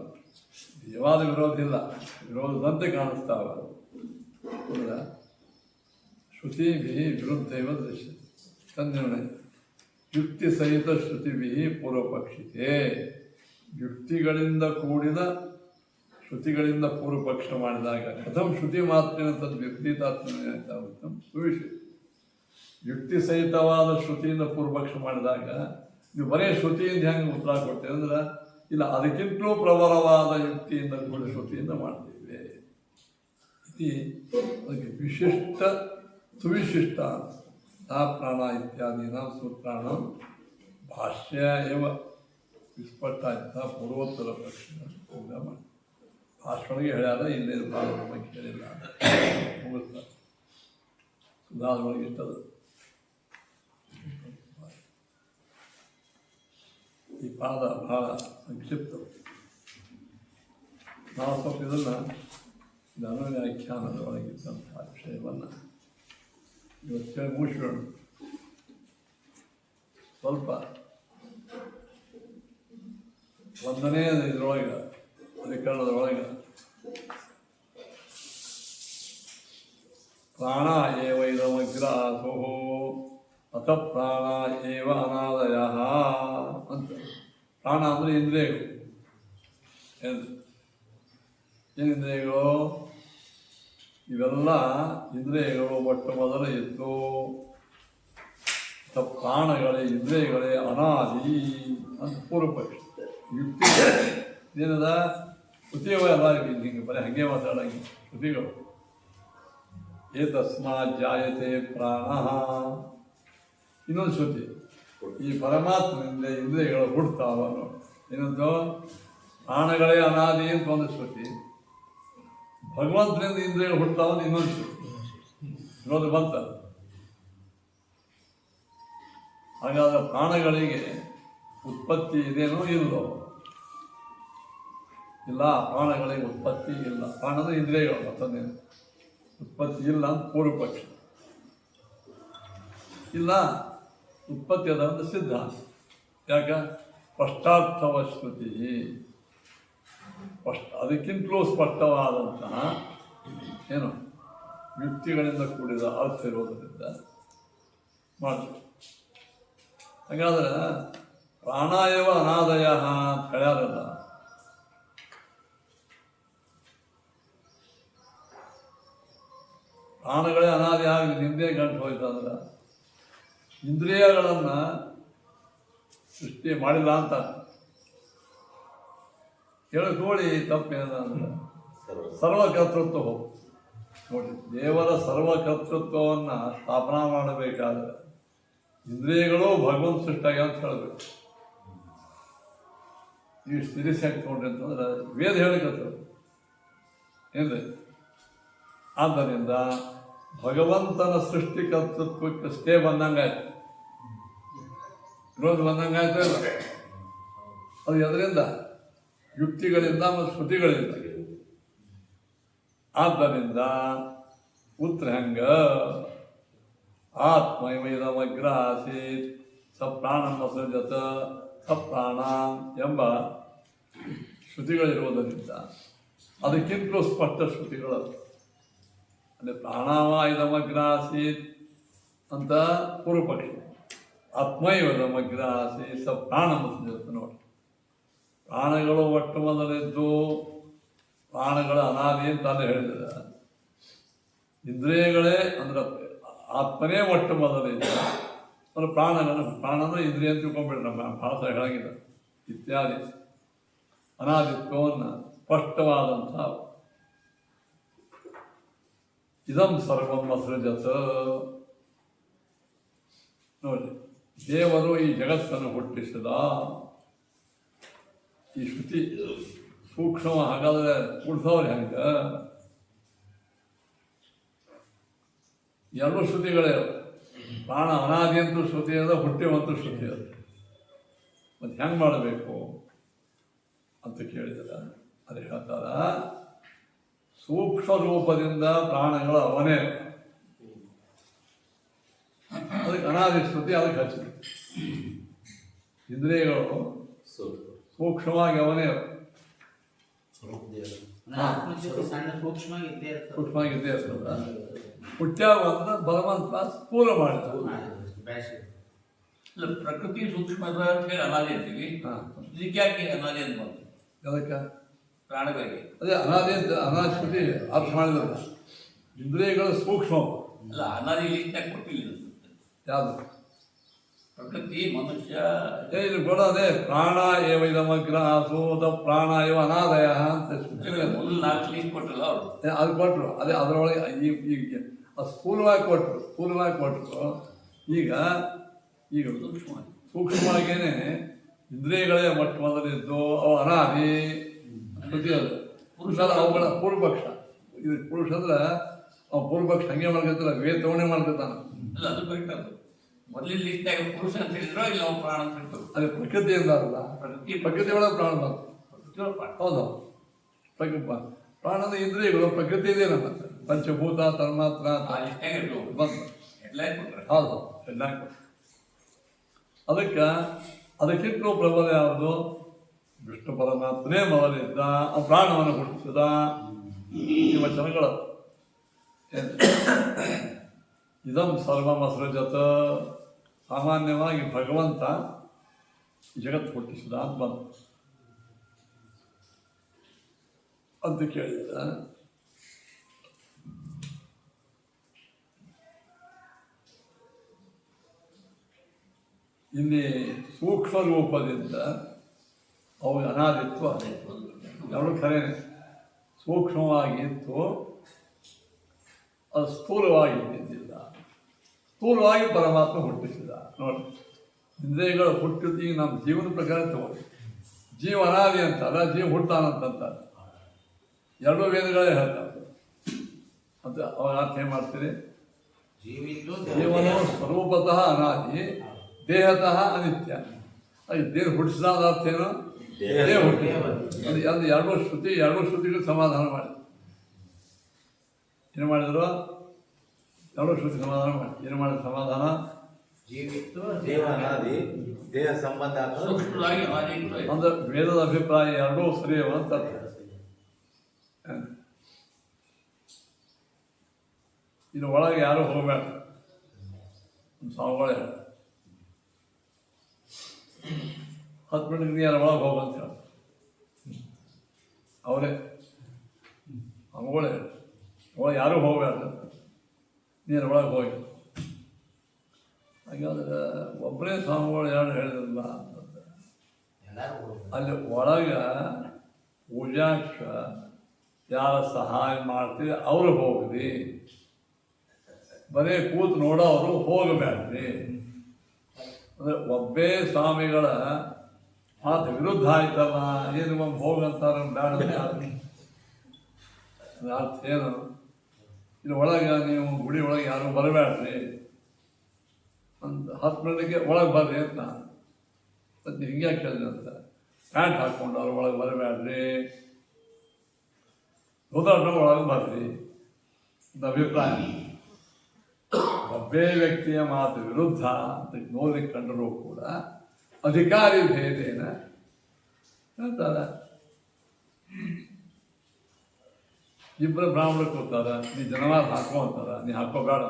ನಿಜವಾದ ವಿರೋಧ ಇಲ್ಲ, ವಿರೋಧದಂತೆ ಕಾಣಿಸ್ತಾವ. ಶ್ರುತಿಭಿ ವಿರುದ್ಧೈವ ದೃಶ್ಯ ತನ್ನಿರ್ಣಯ ಯುಕ್ತಿ ಸಹಿತ ಶ್ರುತಿಭಿ ಪೂರ್ವಪಕ್ಷಿತೆ. ಯುಕ್ತಿಗಳಿಂದ ಕೂಡಿದ ಶ್ರುತಿಗಳಿಂದ ಪೂರ್ವಪಕ್ಷ ಮಾಡಿದಾಗ ಕಥಂ ಶ್ರುತಿ ಮಾತ್ರೇನ ತದ್ ವಿಪರೀತಾತ್ಮ ಸುವಿಷಯ. ಯುಕ್ತಿ ಸಹಿತವಾದ ಶ್ರುತಿಯಿಂದ ಪೂರ್ವಪಕ್ಷ ಮಾಡಿದಾಗ ನೀವು ಬರೀ ಶ್ರುತಿಯಿಂದ ಹೆಂಗೆ ಉತ್ತರ ಕೊಡ್ತೇವೆ ಅಂದ್ರೆ ಇಲ್ಲ, ಅದಕ್ಕಿಂತಲೂ ಪ್ರಬಲವಾದ ಯುಕ್ತಿಯಿಂದ ಕೂಡ ಶ್ರುತಿಯಿಂದ ಮಾಡ್ತೇವೆ. ಅದಕ್ಕೆ ವಿಶಿಷ್ಟ ಸುವಿಶಿಷ್ಟ ಆ ಪ್ರಾಣ ಇತ್ಯಾದಿನ ಸೂತ್ರಾಣ ಭಾಷ್ಯ ಏವ ವಿಸ್ಪಷ್ಟ ಆಯ್ತಾ ಪೂರ್ವೋತ್ತರ ಪಕ್ಷ ಮಾಡಿ ಭಾಷೆಯೊಳಗೆ ಹೇಳ್ಯಾರ, ಇಲ್ಲೇ ಭಾಳ ಬಗ್ಗೆ ಹೇಳಿಲ್ಲ ಮುಗಿಸ್ತಾರೆ. ಸುಧಾರೊಳಗೆ ಇಷ್ಟದ ಈ ಪಾದ ಬಹಳ ಸಂಕ್ಷಿಪ್ತ. ನಾವು ಸ್ವಲ್ಪ ಇದನ್ನು ಧನ ವ್ಯಾಖ್ಯಾನದ ಒಳಗಿದ್ದಂಥ ವಿಷಯವನ್ನು ಇವತ್ತು ಮುಗಿಸೋಣ. ಸ್ವಲ್ಪ ಒಂದನೇ ಇದರೊಳಗೆ ಅಧಿಕರಣದೊಳಗೆ ಪ್ರಾಣ ಏವ ಇದಮಗ್ರಾಸೋ ಅಥ ಪ್ರಾಣ ಏವ ಅನಾದಯ ಅಂತ. ಪ್ರಾಣ ಅಂದರೆ ಇಂದ್ರಿಯಗಳು. ಏನಿಂದ್ರಿಯಗಳು? ಇವೆಲ್ಲ ಇಂದ್ರಿಯಗಳು ಮೊಟ್ಟ ಮೊದಲ ಇತ್ತು. ಪ್ರಾಣಗಳೇ ಇಂದ್ರಿಯಗಳೇ ಅನಾದಿ ಅಂತ ಪೂರ್ವಪಕ್ಷ. ಯುಕ್ತಿ ಏನದ ಶ್ರುತಿಯವ ಎಲ್ಲ ಹಿಂಗೆ ಬರೀ ಹಾಗೆ ಮಾತಾಡಂಗೆ ಶ್ರುತಿಗಳು. ಏತಸ್ಮಾತ್ ಜಾಯತೆ ಪ್ರಾಣ. ಇನ್ನೊಂದು ಶ್ರುತಿ, ಈ ಪರಮಾತ್ಮನಿಂದ ಇಂದ್ರಿಯಗಳು ಹುಡ್ತಾವ. ಏನಂತ ಪ್ರಾಣಗಳೇ ಅನಾದಿ ಅಂತ ಒಂದು ಶ್ರುತಿ, ಭಗವಂತನಿಂದ ಇಂದ್ರಿಯಗಳು ಹುಡ್ತಾವ ಅಂತ ಇನ್ನೊಂದು ಶ್ರುತಿ. ಇನ್ನೊಂದು ಬಂತ. ಹಾಗಾದ್ರೆ ಪ್ರಾಣಗಳಿಗೆ ಉತ್ಪತ್ತಿ ಇದೇನೋ ಇಲ್ಲೋ? ಇಲ್ಲ, ಪ್ರಾಣಗಳಿಗೆ ಉತ್ಪತ್ತಿ ಇಲ್ಲ. ಪ್ರಾಣದ ಇಂದ್ರಿಯಗಳು ಮತ್ತೊಂದೇ ಉತ್ಪತ್ತಿ ಇಲ್ಲ ಅಂತ ಪೂರ್ವಪಕ್ಷ. ಇಲ್ಲ, ಉತ್ಪತ್ತಿ ಅದ ಅಂತ ಸಿದ್ಧಾಂತ. ಯಾಕ? ಸ್ಪಷ್ಟಾರ್ಥವ ಶ್ರುತಿ. ಅದಕ್ಕಿಂತಲೂ ಸ್ಪಷ್ಟವಾದಂತಹ ಏನು ಯುಕ್ತಿಗಳಿಂದ ಕೂಡಿದ ಅರ್ಥ ಇರೋದರಿಂದ ಮಾಡ್ತೀವಿ. ಹಾಗಾದ್ರೆ ಪ್ರಾಣಾಯವ ಅನಾದಯ ಅಂತ ಹೇಳ್ಯಾರಲ್ಲ, ಪ್ರಾಣಗಳೇ ಅನಾದಿ ಆಗಿ ನಿಂದೇ ಗಂಟು ಹೋಯ್ತಂದ್ರೆ ಇಂದ್ರಿಯಗಳನ್ನು ಸೃಷ್ಟಿ ಮಾಡಿಲ್ಲ ಅಂತ ಕೇಳಿಕೊಳ್ಳಿ. ತಪ್ಪೇನಂದ್ರೆ ಸರ್ವಕರ್ತೃತ್ವ ಹೋಗು ನೋಡಿ. ದೇವರ ಸರ್ವಕರ್ತೃತ್ವವನ್ನು ಸ್ಥಾಪನಾ ಮಾಡಬೇಕಾದ್ರೆ ಇಂದ್ರಿಯಗಳು ಭಗವಂತ ಸೃಷ್ಟಿಯಾಗಿ ಅಂತ ಹೇಳಬೇಕು. ನೀವು ಸಿರಿಸ್ ಹಾಕಿ ತೊಗೊಂಡ್ರಿ ಅಂತಂದ್ರೆ ವೇದ ಹೇಳಿಕತ್ತರು ಏನ್ರಿ. ಆದ್ದರಿಂದ ಭಗವಂತನ ಸೃಷ್ಟಿಕರ್ತೃತ್ವಕ್ಕೆ ಸ್ಟೇ ಬಂದಂಗಾಯ್ತು, ವಿರೋಧ ಬಂದಂಗಾಯ್ತು. ಇಲ್ಲ, ಅದು ಎದರಿಂದ? ಯುಕ್ತಿಗಳಿಂದ ಮತ್ತು ಶ್ರುತಿಗಳಿಂದ. ಆದ್ದರಿಂದ ಉತ್ತರ ಹೆಂಗ? ಆತ್ಮೈವೈದಮಗ್ರ ಆಸೀತ್ ಸ ಪ್ರಾಣಂ ಅಸೃಜತ ಸ ಪ್ರಾಣ ಎಂಬ ಶ್ರುತಿಗಳಿರುವುದರಿಂದ ಅದಕ್ಕಿಂತಲೂ ಸ್ಪಷ್ಟ ಶ್ರುತಿಗಳು. ಅಂದರೆ ಪ್ರಾಣವ ಇದಮಗ್ರ ಆಸೀತ್ ಅಂತ ಪೂರ್ವಪಕ್ಷ, ಆತ್ಮೈವದಮಗ್ರ ಆಸೀತ್ ಸ ಪ್ರಾಣಂ ಅಸೃಜತ ನೋಡಿ. ಪ್ರಾಣಗಳು ಒಟ್ಟು ಮೊದಲಿದ್ದು ಪ್ರಾಣಗಳ ಅನಾದಿ ಅಂತ ಅಲ್ಲಿ ಹೇಳಿದ. ಇಂದ್ರಿಯಗಳೇ ಅಂದ್ರೆ ಆತ್ಮನೇ ಒಟ್ಟು ಮೊದಲಿದ್ದ ಅಂದ್ರೆ ಪ್ರಾಣನ ಇಂದ್ರಿಯ ಅಂತ ತಿಳ್ಕೊಂಡ್ಬಿಡ್ರಿ. ನಮ್ಮ ಭಾರತ ಹೇಳಾಗಿದೆ ಇತ್ಯಾದಿ ಅನಾದಿತ್ವವನ್ನು ಸ್ಪಷ್ಟವಾದಂಥ ಇದಂ ಸರ್ವಂ ಅಸೃಜತ. ನೋಡಿ, ದೇವರು ಈ ಜಗತ್ತನ್ನು ಹುಟ್ಟಿಸಿದ. ಈ ಶ್ರುತಿ ಸೂಕ್ಷ್ಮ, ಹಾಗಾದ್ರೆ ಉಳಿಸೋರು ಹೆಂಗ? ಎರಡು ಶ್ರುತಿಗಳೇ ಪ್ರಾಣ ಅನಾದಿ ಅಂತೂ ಶ್ರುತಿ ಅದ, ಹುಟ್ಟಿವಂತೂ ಶ್ರುತಿ ಅದ. ಮತ್ತೆ ಹೆಂಗೆ ಮಾಡಬೇಕು ಅಂತ ಕೇಳಿದಾರ. ಅದು ಹೇಳ್ತಾರ, ಸೂಕ್ಷ್ಮ ರೂಪದಿಂದ ಪ್ರಾಣಗಳು ಅವನೇ, ಅದಕ್ಕೆ ಅನಾದಿ ಶ್ರುತಿ ಅದಕ್ಕೆ ಹಚ್ಚಿದೆ. ಇಂದ್ರಿಯಗಳು ಸೂಕ್ಷ್ಮವಾಗಿ ಅವನೇ ಸೂಕ್ಷ್ಮವಾಗಿ ಇದ್ದೇ ಇರ್ತದ. ಹುಟ್ಟ್ಯಾವ ಅಂದ್ರೆ ಭಗವಂತ ಸ್ಥೂಲ ಮಾಡಿದ. ಪ್ರಕೃತಿ ಸೂಕ್ಷ್ಮದ ಅನಾದಿ ಅಂತೀವಿ, ಇದಕ್ಕೆ ಯಾಕೆ ಅನಾದಿ ಅಂತ ಬಂತು? ಅದಕ್ಕೆ ಪ್ರಾಣಗಳಿಗೆ ಅದೇ ಅನಾದಿ ಅಂತ ಅನಾದಿ ಶ್ರುತಿ ಅರ್ಥ ಮಾಡಿದ. ಇಂದ್ರಿಯಗಳು ಸೂಕ್ಷ್ಮ ಅಲ್ಲ, ಅನಾದಿ ಯಾಕೆ ಕೊಟ್ಟಿಲ್ಲ? ಯಾವುದು? ಪ್ರಕೃತಿ ಮನುಷ್ಯ ಇದು ಕೊಡೋದೇ ಪ್ರಾಣ ಏವ ಇದಮಗ್ರ ಸೋದ ಪ್ರಾಣ ಏವ ಅನಾದಯ ಅಂತ ಮೊದಲು 4 ಲೀಸ್ಟ್ ಕೊಟ್ಟಲ್ಲ ಅವರು. ಅದು ಕೊಟ್ಟರು. ಅದೇ ಅದರೊಳಗೆ ಈಗ ಅದು ಸ್ಥೂಲವಾಗಿ ಕೊಟ್ಟರು. ಈಗ ಸೂಕ್ಷ್ಮವಾಗೇನೆ ಇಂದ್ರಿಯಗಳೇ ಮೊಟ್ಟ ಮೊದಲಿದ್ದು ಅವು ಅನಾದಿ ಶ್ರುತಿ. ಅದು ಪುರುಷ ಅವುಗಳ ಪೂರ್ವಪಕ್ಷ. ಇದು ಪುರುಷ ಅಂದ್ರೆ ಅವ ಪೂರ್ವಪಕ್ಷ ಹಂಗೆ ಮಾಡ್ಕೊತಿಲ್ಲ, ವೇತವಣೆ ಮಾಡ್ಕೊತಾನ. ಅಲ್ಲ, ಅದು ಕರೆಕ್ಟ್. ಅದು ಮೊದಲಿನ ಲೀಸ್ಟ್ನಾಗ ಪುರುಷ ಅಂತ ಹೇಳಿದ್ರು, ಇಲ್ಲ ಅವ್ನು ಪ್ರಾಣ ಅಂತ ಹೇಳ್ತಾರೆ. ಅದೇ ಪ್ರಕೃತಿ ಅಂದಾರಲ್ಲ, ಪ್ರಕೃತಿ ಒಳಗೆ ಪ್ರಾಣ ಬಂತು. ಹೌದು, ಪ್ರಾಣದ ಇಂದ್ರಿಯಗಳು ಪ್ರಕೃತಿ ಇದೆ ನಮ್ಮ ಪಂಚಭೂತ ತನ್ಮಾತ್ರ ಬಂತು. ಹೌದು, ಎಲ್ಲ ಅದಕ್ಕಿಂತಲೂ ಪ್ರಬಲ ಯಾವುದು? ವಿಷ್ಣು ಪರಮಾತ್ಮನೇ ಮೊದಲಿದ್ದ, ಆ ಪ್ರಾಣವನ್ನು ಹುಟ್ಟಿಸಿದ. ಈ ವಚನಗಳು ಇದಂ ಸರ್ವಂ ಅಸೃಜತ. ಸಾಮಾನ್ಯವಾಗಿ ಭಗವಂತ ಜಗತ್ತು ಹುಟ್ಟಿಸಿದ ಅಂತ ಬಂತು ಅಂತ ಕೇಳಿದ. ಇಲ್ಲಿ ಸೂಕ್ಷ್ಮ ರೂಪದಿಂದ ಅವು ಅನಾದಿತ್ವ ಎರಡು ಖರೇನೆ. ಸೂಕ್ಷ್ಮವಾಗಿತ್ತು, ಅದು ಸ್ಥೂಲವಾಗಿದ್ದಿಲ್ಲ. ಸ್ಥೂಲವಾಗಿ ಪರಮಾತ್ಮ ಹುಟ್ಟಿಸಿದ. ನೋಡಿ, ಇಂದ್ರಿಯಗಳು ಹುಟ್ಟಿದ್ದು ಈಗ ನಮ್ಮ ಜೀವನ ಪ್ರಕಾರ ತಗೊಳ್ಳಿ. ಜೀವ ಅನಾದಿ ಅಂತಾರ, ಜೀವ ಹುಟ್ಟಾನಂತಾರೆ. ಎರಡೂ ವೇದಗಳೇ ಹೇಳ್ತಾರೆ. ಅಂತ ಅವಾಗ ಅರ್ಥ ಏನು ಮಾಡ್ತೀರಿ? ಜೀವನ ಸ್ವರೂಪತಃ ಅನಾದಿ, ದೇಹತಃ ಅನಿತ್ಯ. ದೇಹ ಹುಟ್ಟಿಸಿದ ಅರ್ಥ ಏನು? ದೇಹ ಹುಟ್ಟಿ. ಅದು ಎರಡೂ ಶ್ರುತಿಗಳು ಸಮಾಧಾನ ಮಾಡಿ ಏನು ಮಾಡಿದ್ರು? ಎರಡೂ ಶ್ರುತಿ ಸಮಾಧಾನ ಮಾಡಿ ಏನು ಮಾಡಿದ ಸಮಾಧಾನ? ದೇಹ ಸಂಬಂಧ ಅಂದ್ರೆ ವೇದದ ಅಭಿಪ್ರಾಯ ಎರಡೂ ಸರಿ ಅಂತ ಅರ್ಥ. ಇನ್ನು ಒಳಗೆ ಯಾರು ಹೋಗಬೇಡ, ಸಾವುಗಳೇ 10 ಮಿನಿಟ್ಗೆ ನೀರು ಒಳಗೆ ಹೋಗಂತ ಹೇಳ ಅವರೇ ಅವುಗಳೇ ಒಳಗೆ ಯಾರೂ ಹೋಗಬೇಡ, ನೀರು ಒಳಗೆ ಹೋಗಿ. ಹಾಗಾದ್ರೆ ಒಬ್ಬರೇ ಸ್ವಾಮಿಗಳು ಯಾರು ಹೇಳಿದ್ರಲ್ಲ ಅಂತಂದ್ರೆ ಅಲ್ಲಿ ಒಳಗೆ ಪೂಜಾಕ್ಕ ಯಾರು ಸಹಾಯ ಮಾಡ್ತೀವಿ ಅವರು ಹೋಗ್ರಿ, ಬರೀ ಕೂತು ನೋಡೋರು ಹೋಗಬೇಡ್ರಿ. ಅಂದರೆ ಒಬ್ಬೇ ಸ್ವಾಮಿಗಳ ಮಾತು ವಿರುದ್ಧ ಆಯ್ತಲ್ಲ, ಏನು ಒಮ್ಮೆ ಹೋಗಂತಾರೆ ಬೇಡ ಅರ್ಥ ಏನು? ಇಲ್ಲಿ ಒಳಗೆ ನೀವು ಗುಡಿ ಒಳಗೆ ಯಾರು ಬರಬೇಡ್ರಿ ಅಂತ 10 ಮಿನಿಟ್ಗೆ ಒಳಗೆ ಬರ್ರಿ ಅಂತ. ಮತ್ತು ಹಿಂಗೆ ಕೇಳಿದೆ ಅಂತ ಪ್ಯಾಂಟ್ ಹಾಕ್ಕೊಂಡು ಅವ್ರು ಒಳಗೆ ಬರಬೇಡ್ರಿ, ಹೋದಾಡ್ರ ಒಳಗೆ ಬರ್ರಿ ಅಂತ ಅಭಿಪ್ರಾಯ. ಒಬ್ಬೇ ವ್ಯಕ್ತಿಯ ಮಾತು ವಿರುದ್ಧ ಅಂತ ನೋಡಿ ಕಂಡರೂ ಕೂಡ ಅಧಿಕಾರಿ ಭೇದೇನ ಹೇಳ್ತಾರೆ. ಇಬ್ಬರು ಬ್ರಾಹ್ಮಣರು ಕೂತಾರ, ನೀ ಜನವಾದ ಹಾಕೋ ಅಂತಾರ, ನೀ ಹಾಕೋಬೇಡ.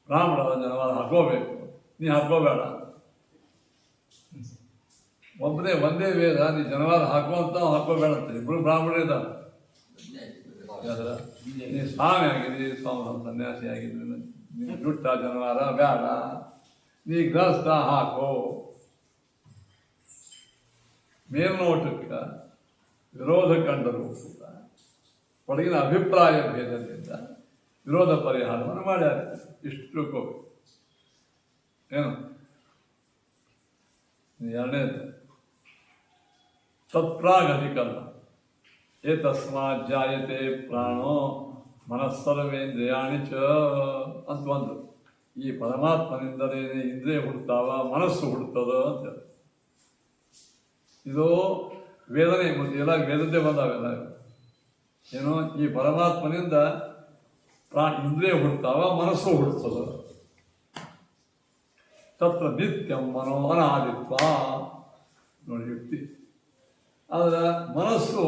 ಬ್ರಾಹ್ಮಣ ಜನವಾದ ಹಾಕೋಬೇಕು, ನೀ ಹಾಕೋಬೇಡ. ಒಂದೇ ವೇದ ನೀ ಜನವಾರ ಹಾಕುವಂತ ಹಾಕೋಬೇಡಂತೆ. ಇಬ್ರು ಬ್ರಾಹ್ಮಣರು ಇದ್ದಾವೆ. ನೀ ಸ್ವಾಮಿ ಆಗಿದ್ರಿ, ಸ್ವಾಮಿ ಸನ್ಯಾಸಿ ಆಗಿದ್ರಿ, ನೀನು ಜುಟ್ಟ ಜನವಾರ ಬೇಡ, ನೀ ಗೃಹಸ್ಥ ಹಾಕೋ. ಮೇಲ್ನೋಟಕ್ಕೆ ವಿರೋಧ ಕಂಡರೂ ಕೂಡ ಒಳಗಿನ ಅಭಿಪ್ರಾಯ ಭೇದದಿಂದ ವಿರೋಧ ಪರಿಹಾರವನ್ನು ಮಾಡ್ಯಾರ. ಇಷ್ಟು ತಿಳ್ಕೋ. ಏನು ಎರಡನೇದು ತತ್ಪ್ರಾಗಧಿಕರಣ. ಏತಸ್ಮಾತ್ ಜಾಯತೆ ಪ್ರಾಣೋ ಮನಸ್ಸರ್ವೇಂದ್ರಿಯಾಣಿ ಚ ಅಂತ ಒಂದು. ಈ ಪರಮಾತ್ಮನಿಂದಲೇ ಇಂದ್ರಿಯ ಹುಡ್ತಾವ, ಮನಸ್ಸು ಹುಡ್ತದ ಅಂತ. ಇದು ವೇದನೆ ಎಲ್ಲ ವೇದತೆ ಬಂದಾವೆಲ್ಲ. ಏನು ಈ ಪರಮಾತ್ಮನಿಂದ ಇಂದ್ರಿಯ ಹುಡ್ತಾವ, ಮನಸ್ಸು ಹುಡ್ತದ. ತತ್ರ ನಿತ್ಯಂ ಮನೋ ಅನಾದಿತ್ವ ನೋಡಿ ಯುಕ್ತಿ. ಆದರೆ ಮನಸ್ಸು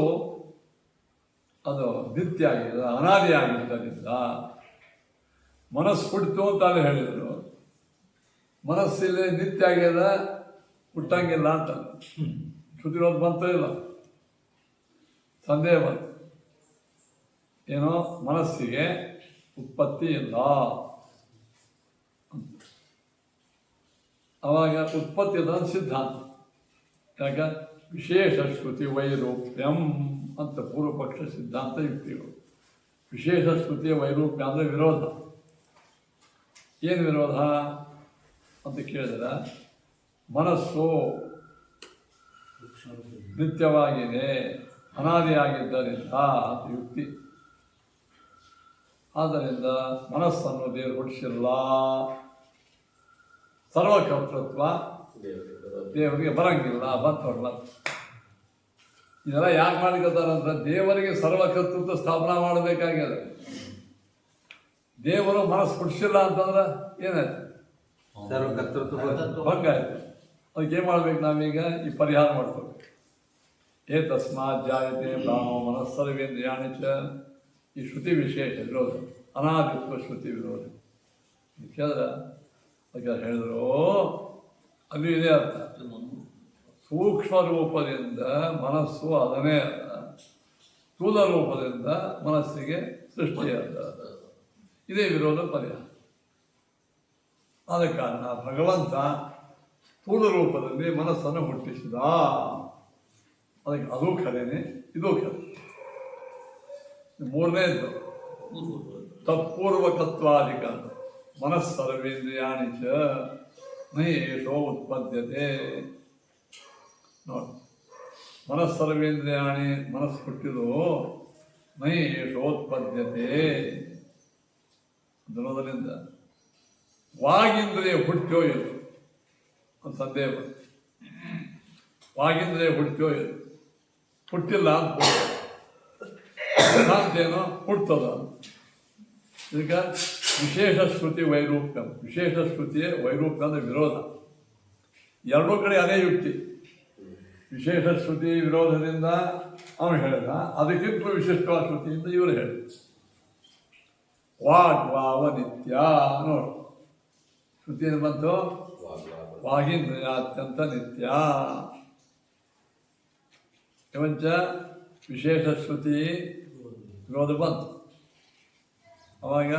ಅದು ನಿತ್ಯ ಆಗಿದೆ, ಅನಾದಿ ಆಗಿದ್ದರಿಂದ ಮನಸ್ಸು ಹುಟ್ಟಿತು ಅಂತ ಅಲ್ಲಿ ಹೇಳಿದರು. ಮನಸ್ಸಿಲ್ಲಿ ನಿತ್ಯ ಆಗ್ಯದ, ಹುಟ್ಟಂಗಿಲ್ಲ ಅಂತ ಶ್ರುತಿರೋದು ಬಂತ ಇಲ್ಲ, ಸಂದೇಹ ಬಂತು. ಏನೋ ಮನಸ್ಸಿಗೆ ಉತ್ಪತ್ತಿ ಇಲ್ಲ. ಅವಾಗ ಉತ್ಪತ್ತಿ ಅದ ಸಿದ್ಧಾಂತ. ಯಾಕ ವಿಶೇಷ ಶ್ರುತಿ ವೈರೂಪ್ಯಂ ಅಂತ ಪೂರ್ವ ಪಕ್ಷ ಸಿದ್ಧಾಂತ ಯುಕ್ತಿಗಳು. ವಿಶೇಷ ಶ್ರುತಿಯ ವೈರೂಪ್ಯ ಅಂದರೆ ವಿರೋಧ. ಏನು ವಿರೋಧ ಅಂತ ಕೇಳಿದ್ರೆ, ಮನಸ್ಸು ನಿತ್ಯವಾಗಿದೆ, ಅನಾದಿಯಾಗಿದ್ದರಿಂದ ಅಂತ ಯುಕ್ತಿ. ಆದ್ದರಿಂದ ಮನಸ್ಸನ್ನು ದೇವರು ಹುಟ್ಟಿಸಿಲ್ಲ. ಸರ್ವಕರ್ತೃತ್ವ ದೇವರಿಗೆ ಬರಂಗಿಲ್ಲ, ಬಂತವಲ್ಲ. ಇದೆಲ್ಲ ಯಾಕೆ ಮಾಡ್ಕೊತಾರಂದ್ರೆ ದೇವರಿಗೆ ಸರ್ವಕರ್ತೃತ್ವ ಸ್ಥಾಪನಾ ಮಾಡಬೇಕಾಗ್ಯದ. ದೇವರು ಮನಸ್ಸು ಹುಟ್ಟಿಸಿಲ್ಲ ಅಂತಂದ್ರೆ ಏನಾಯ್ತು? ಭಂಗ ಆಯ್ತು. ಅದಕ್ಕೆ ಏನು ಮಾಡ್ಬೇಕು? ನಾವೀಗ ಈ ಪರಿಹಾರ ಮಾಡ್ಕೋಬೇಕು. ಏತಸ್ಮಾತ್ ಜಾಯತೆ ಪ್ರಾಣೋ ಮನಸ್ಸರ್ವೇಂದ್ರಿಯಾಣಿ ಚ. ಈ ಶ್ರುತಿ ವಿಶೇಷ ವಿರೋಧ, ಅನಾದಿತ್ವ ಶ್ರುತಿ ವಿರೋಧ. ಕೇಳಿದ್ರೆ ಅದಕ್ಕೆ ಹೇಳಿದ್ರು ಅಲ್ಲಿ ಇದೇ ಅರ್ಥ. ಸೂಕ್ಷ್ಮ ರೂಪದಿಂದ ಮನಸ್ಸು ಅದನ್ನೇ ಅಲ್ಲ, ಸ್ಥೂಲ ರೂಪದಿಂದ ಮನಸ್ಸಿಗೆ ಸೃಷ್ಟಿಯಾದ. ಇದೇ ವಿರೋಧ ಪರಿಹಾರ. ಆದ ಕಾರಣ ಭಗವಂತ ಸ್ಥೂಲ ರೂಪದಲ್ಲಿ ಮನಸ್ಸನ್ನು ಹುಟ್ಟಿಸಿದ. ಅದಕ್ಕೆ ಅದು ಖರೇನೆ, ಇದು ಖರೆ. ಮೂರನೇದು ತತ್ಪೂರ್ವಕತ್ವಾಧಿಕ. ಮನಸ್ಸರ್ವೇಂದ್ರಿಯಾಣಿ ಚ ನಹೇಶೋ ಉತ್ಪದ್ಯತೆ. ನೋಡಿ, ಮನಸ್ಸರ್ವೇಂದ್ರಿಯಾಣಿ, ಮನಸ್ಸು ಹುಟ್ಟಿದು, ನಹೇಶೋತ್ಪದ್ಯತೆ ಅನ್ನೋದರಿಂದ ವಾಗಿಂದ್ರಿಯ ಹುಟ್ಟೋ ಇದು ಒಂದು ಸಂದೇಹ. ವಾಗಿಂದ್ರಿಯ ಹುಟ್ಟೋ ಇದು ಹುಟ್ಟಿಲ್ಲ ಅಂತೇನೋ ಹುಡ್ತದ. ಇದಕ್ಕೆ ವಿಶೇಷ ಶ್ರುತಿ ವೈರೂಪ್ಯ. ವಿಶೇಷ ಶ್ರುತಿಯೇ ವೈರೂಪ್ಯ ಅಂದರೆ ವಿರೋಧ. ಎರಡೂ ಕಡೆ ಅದೇ ಯುಕ್ತಿ. ವಿಶೇಷ ಶ್ರುತಿ ವಿರೋಧದಿಂದ ಅವನು ಹೇಳಿದ, ಅದಕ್ಕಿಂತ ವಿಶಿಷ್ಟವಾದ ಶ್ರುತಿಯಿಂದ ಇವರು ಹೇಳಿದ. ವಾಗ್ವಾವ ನಿತ್ಯ ನೋಡಿ, ಶ್ರುತಿ ಏನು ಬಂತು? ವಾಗಿಂದ್ರಿಯ ಅತ್ಯಂತ ನಿತ್ಯ. ಇವಂಚ ವಿಶೇಷ ಶ್ರುತಿ ವಿರೋಧ ಬಂತು. ಅವಾಗ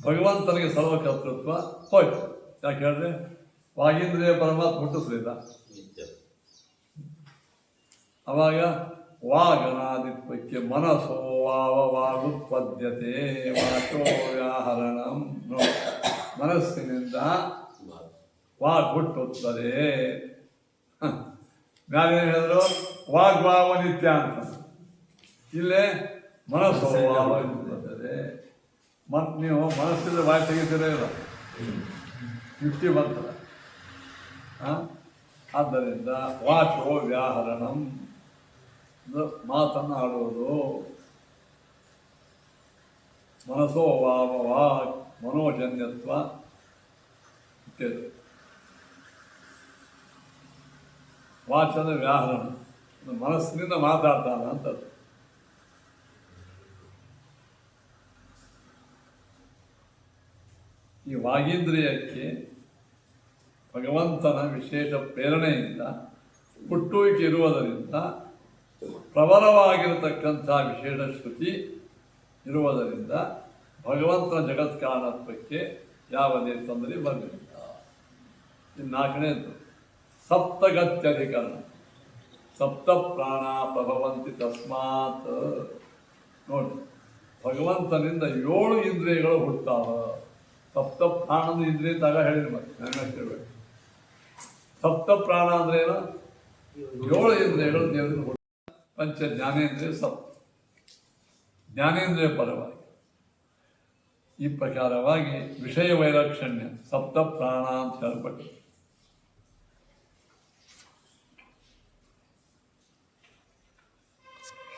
ಭಗವಂತನಿಗೆ ಸರ್ವಕರ್ತೃತ್ವ ಹೋಯ್ತು. ಯಾಕೆ ಹೇಳಿದ್ರೆ ವಾಗಿಂದ್ರಿಯ ಪರಮಾತ್ಮ ಹುಟ್ಟಿಸಲಿಲ್ಲ. ಅವಾಗ ವಾಗನಾದಿತ್ವಕ್ಕೆ ಮನಸ್ಸೋ ವಾಗುತ್ಪದ್ಯತೆ ವಾಚೋ ವ್ಯಾಹರಣಂ. ಮನಸ್ಸಿನಿಂದ ವಾಗ್ ಹುಟ್ಟುತ್ತದೆ. ಮ್ಯಾಲೆ ಹೇಳಿದ್ರು ವಾಗ್ಭಾವ ನಿತ್ಯ ಅಂತ. ಇಲ್ಲೇ ಮನಸ್ಸೋ ವಾಗುತ್ತದೆ. ನೀವು ಮನಸ್ಸಿಂದ ಬಾಯಿ ತೆಗಿತೀರೇ ಇಲ್ಲ, ಯುಕ್ತಿ ಬರ್ತದೆ. ಆದ್ದರಿಂದ ವಾಚೋ ವ್ಯಾಹರಣಂ, ಮಾತನ್ನು ಆಡುವುದು. ಮನಸ್ಸೋ ವಾಗ್ ಮನೋಜನ್ಯತ್ವ ಇತ್ಯಾದಿ. ವಾಚನ ವ್ಯಾಹರಣ, ಮನಸ್ಸಿನಿಂದ ಮಾತಾಡ್ತಾನ ಅಂತ. ಈ ವಾಗೀಂದ್ರಿಯಕ್ಕೆ ಭಗವಂತನ ವಿಶೇಷ ಪ್ರೇರಣೆಯಿಂದ ಹುಟ್ಟುವಿಕೆ ಇರುವುದರಿಂದ ಪ್ರಬಲವಾಗಿರತಕ್ಕಂಥ ವಿಶೇಷ ಶ್ರುತಿ ಇರುವುದರಿಂದ ಭಗವಂತನ ಜಗತ್ಕಾರಣತ್ವಕ್ಕೆ ಯಾವುದೇ ತೊಂದರೆ ಬರಲಿಲ್ಲ. ಇನ್ನು ನಾಲ್ಕನೇದು ಸಪ್ತಗತ್ಯಧಿಕರಣ. ಸಪ್ತ ಪ್ರಾಣ ಪ್ರಭವಂತಿ ತಸ್ಮಾತ್. ನೋಡಿ, ಭಗವಂತನಿಂದ 7 ಇಂದ್ರಿಯಗಳು ಹುಡ್ತಾವ. ಸಪ್ತ ಪ್ರಾಣದ ಇಂದ್ರಿಯ ತಾಗ ಹೇಳಿದ್ರು. ಮತ್ತೆ ನೆನಪಿರ್ಬೇಕು, ಸಪ್ತ ಪ್ರಾಣ ಅಂದ್ರೆ ಏನು? 7 ಇಂದ್ರಿಯಗಳು ದೇವರಿಂದ ಹುಟ್ಟ. ಪಂಚ ಜ್ಞಾನೇಂದ್ರಿಯ ಸಪ್ತ ಜ್ಞಾನೇಂದ್ರಿಯ ಪರವಾಗಿ ಈ ಪ್ರಕಾರವಾಗಿ ವಿಷಯ ವೈಲಕ್ಷಣ್ಯ ಸಪ್ತ ಪ್ರಾಣ ಅಂತ ಹೇಳಲ್ಪಟ್ಟಿದೆ.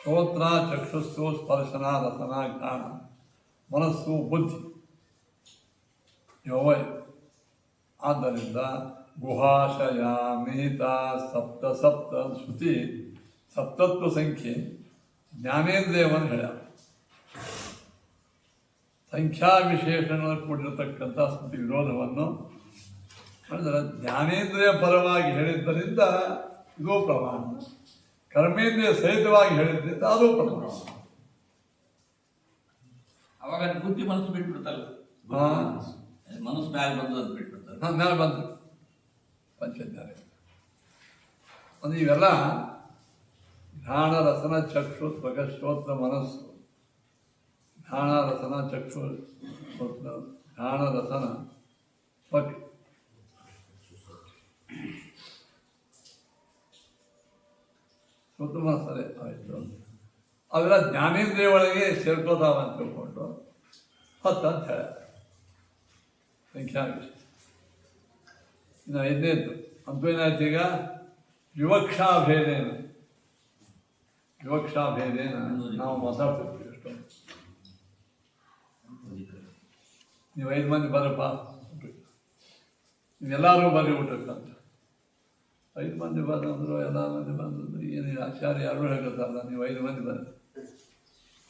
ಶ್ರೋತ್ರ ಚಕ್ಷುಸ್ಸು ಸ್ಪರ್ಶನ ರಸನ ಜ್ಞಾನ ಮನಸ್ಸು ಬುದ್ಧಿ ಇವೇ. ಆದ್ದರಿಂದ ಗುಹಾಶಯ ಮಿಹಿತ ಸಪ್ತ ಸಪ್ತ ಶ್ರುತಿ ಸಪ್ತತ್ವ ಸಂಖ್ಯೆ ಜ್ಞಾನೇಂದ್ರಿಯವನ್ನು ಹೇಳ್ಯಾರ. ಸಂಖ್ಯಾ ವಿಶೇಷಣ ಕೂಡಿರತಕ್ಕಂಥ ಸ್ಮೃತಿ ವಿರೋಧವನ್ನು ಅಂದರೆ ಜ್ಞಾನೇಂದ್ರಿಯ ಪರವಾಗಿ ಹೇಳಿದ್ದರಿಂದ ಇದು ಪ್ರಮಾಣ, ಕರ್ಮೇಂದ್ರಿಯ ಸಹಿತವಾಗಿ ಹೇಳಿದ್ದರಿಂದ ಅದು ಪ್ರಮಾಣ. ಅವಾಗ ಬುದ್ಧಿ ಮನಸ್ಸು ಬಿಟ್ಬಿಡ್ತಲ್ಲ, ಮನಸ್ಸು ಮ್ಯಾಲೆ ಬಂದು ಅದು ಬಿಟ್ಬಿಡ್ತಾರೆ. ಮ್ಯಾಲೆ ಬಂದು ಪಂಚಜ್ಞಾನ ಒಂದು ಇವೆಲ್ಲ ಘ್ರಾಣ ರಸನ ಚಕ್ಷು ಸ್ವಗ ಶ್ರೋತ್ರ ಮನಸ್ಸು. ಘ್ರಾಣ ರಸನ ಚಕ್ಷು ಶ್ರೋತ್ರ ಘ್ರಾಣ ರಸನ ಸ್ವಗ ಶ್ರೋತ್ರ ಮನಸ್ಸರೇ ಆಯಿತು. ಅವೆಲ್ಲ ಜ್ಞಾನೇಂದ್ರಿಯ ಒಳಗೆ ಸೇರ್ಕೋತಾವ ಅಂತ ತಿಳ್ಕೊಂಡು 10 ಅಂತ ಹೇಳ ಸಂಖ್ಯಾ ವಿಷಯ. ಇನ್ನು 5ನೇದು ಅಂತೂ ಏನಾಯ್ತು ಈಗ ವಿವಕ್ಷಾಭೇದೇನ. ವಿವಕ್ಷಾಭೇದೇನ ನಾವು ಮಾತಾಡ್ತಿರ್ತೀವಿ ಎಷ್ಟೊಂದು. ನೀವು 5 ಮಂದಿ ಬರಪ್ಪ, ನೀವೆಲ್ಲರೂ ಬರ್ರಿ ಊಟಕ್ಕಂತ. 5 ಮಂದಿ ಬಂದಂದ್ರು ಎಲ್ಲ ಮಂದಿ ಬಂದಂದ್ರು ಏನು ಆಚಾರ್ಯ ಯಾರು ಹೇಳ್ತಾರಲ್ಲ, ನೀವು 5 ಮಂದಿ ಬರ್ರಿ,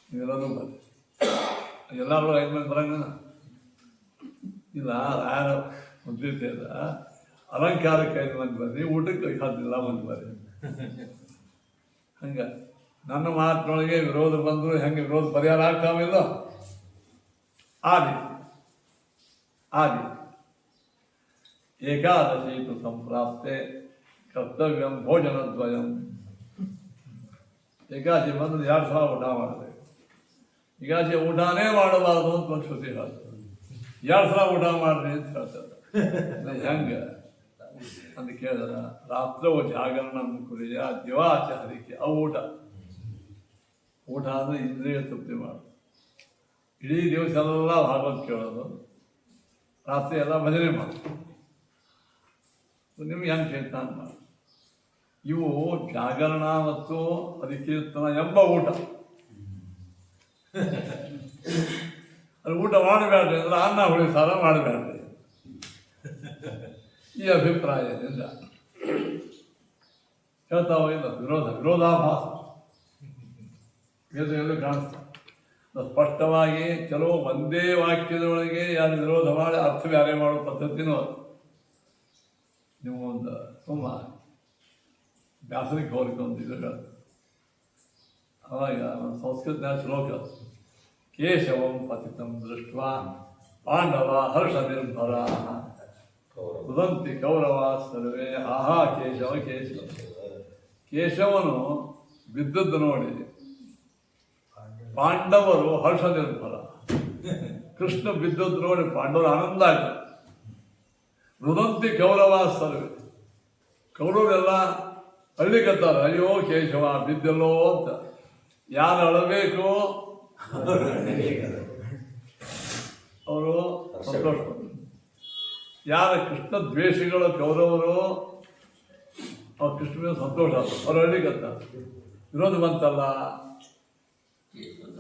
ನೀವೆಲ್ಲರೂ ಬರ್ರಿ. ಎಲ್ಲರೂ 5 ಮಂದಿ ಬರಂಗ ಇಲ್ಲ. ಯಾರು ಮುದ್ರಿತೆ ಅದ ಅಲಂಕಾರಕ್ಕೆ 5 ಮಂದಿ ಬರ್ರಿ, ಊಟಕ್ಕೆ 10 ಮಂದಿ ಬರ್ರಿ. ಹಂಗೆ ನನ್ನ ಮಾತಿನೊಳಗೆ ವಿರೋಧ ಬಂದರೂ ಹೆಂಗೆ ವಿರೋಧ ಪರಿಹಾರ ಆಗ್ತಾವಿಲ್ಲ ಆ ರೀತಿ ಏಕಾದಶೀತು ಸಂಪ್ರಾಪ್ತೆ ಕರ್ತವ್ಯಂ ಭೋಜನದ್ವಯಂ. ಏಕಾದಶಿ ಬಂದ್ರೆ 2 ಸಲ ಊಟ ಮಾಡಬೇಕು. ಏಕಾದಶಿ ಊಟನೇ ಮಾಡಬಾರ್ದು ಅಂತ ಒಂದು ಶ್ರುತಿ ಹೇಳ್ತಾರೆ. 2 ಸಲ ಊಟ ಮಾಡ್ರಿ ಅಂತ ಹೇಳ್ತಾರೆ. ಹೆಂಗೆ ಅಂತ ಕೇಳಿದ್ರ ರಾತ್ರವು ಜಾಗರಣ ಕುರಿಯ ದಿವಾಚಾರಿಕೆ ಅವು ಊಟ ಅಂದರೆ ಇಂದ್ರಿಯ ತೃಪ್ತಿ ಮಾಡೋದು. ಇಡೀ ದಿವಸ ಎಲ್ಲ ಭಾಗವತ್ ಕೇಳೋದು, ರಾತ್ರಿ ಎಲ್ಲ ಭಜನೆ ಮಾಡೋದು. ನಿಮ್ಗೆ ಹೆಂಗೆ ಕೇಳ್ತಾನ ಮಾಡಿ. ಇವು ಜಾಗರಣ ಮತ್ತು ಅಧಿಕೀರ್ತನ ಎಂಬ ಊಟ. ಅದು ಊಟ ಮಾಡಬೇಡ್ರಿ ಅಂದ್ರೆ ಅನ್ನ ಹುಳಿ ಸಾರ ಮಾಡಬೇಡ್ರಿ ಈ ಅಭಿಪ್ರಾಯದಿಂದ ಹೇಳ್ತಾವ. ಇಲ್ಲ ವಿರೋಧಾಭಾಸ ವೇದಗಳು ಕಾಣಿಸ್ತಾವೆ ಸ್ಪಷ್ಟವಾಗಿ. ಕೆಲವು ಒಂದೇ ವಾಕ್ಯದೊಳಗೆ ಯಾರು ವಿರೋಧ ಮಾಡಿ ಅರ್ಥ ಬ್ಯಾರೆ ಮಾಡೋ ಪದ್ಧತಿನೂ ಅದು. ನೀವು ಒಂದು ಸುಮ್ಮ ಬ್ಯಾಸರಿಗೆ ಹೋಲಿಕೆ ಒಂದು ಇದು ಹೇಳ್ತಾರೆ. ಅವಾಗ ಒಂದು ಸಂಸ್ಕೃತ ಶ್ಲೋಕ, ಕೇಶವಂ ಪತಿತಂ ದೃಷ್ಟ ಪಾಂಡವ ಹರ್ಷ ನಿರ್ಭರ ಉದಂತಿ ಕೌರವ ಸರ್ವೇ ಆಹಾ ಕೇಶವ ಕೇಶವ. ಕೇಶವನು ಬಿದ್ದದ್ದು ನೋಡಿ ಪಾಂಡವರು ಹರ್ಷ ನಿರ್ಭರ. ಕೃಷ್ಣ ಬಿದ್ದದ್ದು ನೋಡಿ ಪಾಂಡವರು ಆನಂದ ಆಯ್ತು. ರುದಂತಿ ಕೌರವ ಸರ್ವೇ, ಕೌರವರೆಲ್ಲ ಅಳ್ಳಿಕತ್ತಾರ, ಅಯ್ಯೋ ಕೇಶವ ಬಿದ್ದಲ್ಲೋ ಅಂತ. ಯಾರು ಅಳಬೇಕು ಅವರು ಸಂತೋಷ. ಯಾರ ಕೃಷ್ಣ ದ್ವೇಷಿಗಳು ಕೌರವರು ಅವ್ರು ಕೃಷ್ಣ ಮೇಲೆ ಸಂತೋಷ ಆಯ್ತು, ಅವ್ರು ಅಳ್ಳಿಕತ್ತಾರ. ವಿರೋಧ ಬಂತಲ್ಲ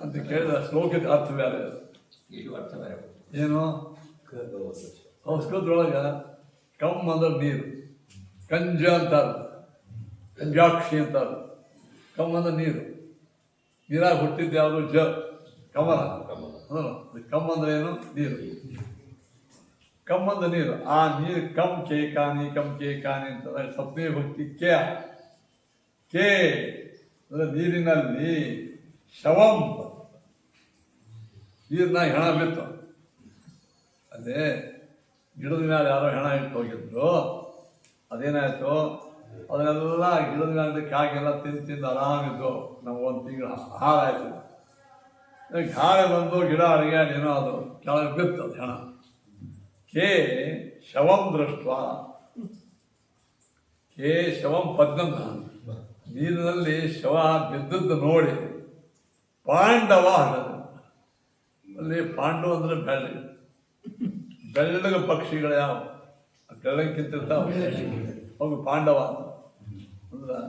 ಅಂತ ಕೇಳಿದ ಶ್ಲೋಕದ ಅರ್ಥ ಬೇರೆ. ಏನು ಸಂಸ್ಕೃತದೊಳಗೆ ಕಮ್ ಅಂದ್ರೆ ನೀರು, ಕಂಜ ಅಂತಾರೆ, ಕಂಜಾಕ್ಷಿ ಅಂತಾರೆ. ಕಮ್ ಅಂದ್ರೆ ನೀರು, ನೀರಾಗ ಹುಟ್ಟಿದ್ದು ಯಾವುದು ಕಮಲ. ಕಮ್ ಅಂದ್ರೆ ಏನು? ನೀರು. ಕಮ್ ಅಂದ ನೀರು, ಆ ನೀರು ಕಮ್ ಕೆ ಕಾನಿ ಅಂತ ಸಪ್ತಮಿ ಭಕ್ತಿ ಕೆ ಅಂದ್ರೆ ನೀರಿನಲ್ಲಿ ಶವಂ, ನೀರಿನ ಹೆಣ ಬಿತ್ತು. ಅದೇ ಗಿಡದ ಮೇಲೆ ಯಾರೋ ಹೆಣ ಇಟ್ಟು ಹೋಗಿದ್ರು, ಅದೇನಾಯ್ತು, ಅದನ್ನೆಲ್ಲ ಗಿಡದ ಮೇಲೆ ಕಾಗೆಲ್ಲ ತಿಂದು ಆರಾಮಿದ್ದು. ನಮಗೊಂದು ತಿಂಗಳು ಹಾಳಾಯ್ತು. ಗಾಳಿ ಬಂದು ಗಿಡ ಅಡಿಗಾಡಿ ಏನೋ ಅದು ಕೆಳಗೆ ಬಿತ್ತು ಅದು ಹೆಣ. ಕೆ ಶವಂ ದೃಷ್ಟ, ಕೆ ಶವಂ ಪದ್ಮಂ, ನೀರಿನಲ್ಲಿ ಶವ ಬಿದ್ದದ್ದು ನೋಡಿ ಪಾಂಡವ ಹಡದು. ಅಲ್ಲಿ ಪಾಂಡವ ಅಂದ್ರೆ ಬೆಳ್ಳಗ ಪಕ್ಷಿಗಳು ಯಾವ ಬೆಳ್ಳಕ್ಕಿಂತಿರ್ತಾವೆ ಅವು ಪಾಂಡವ ಅಂದ್ರೆ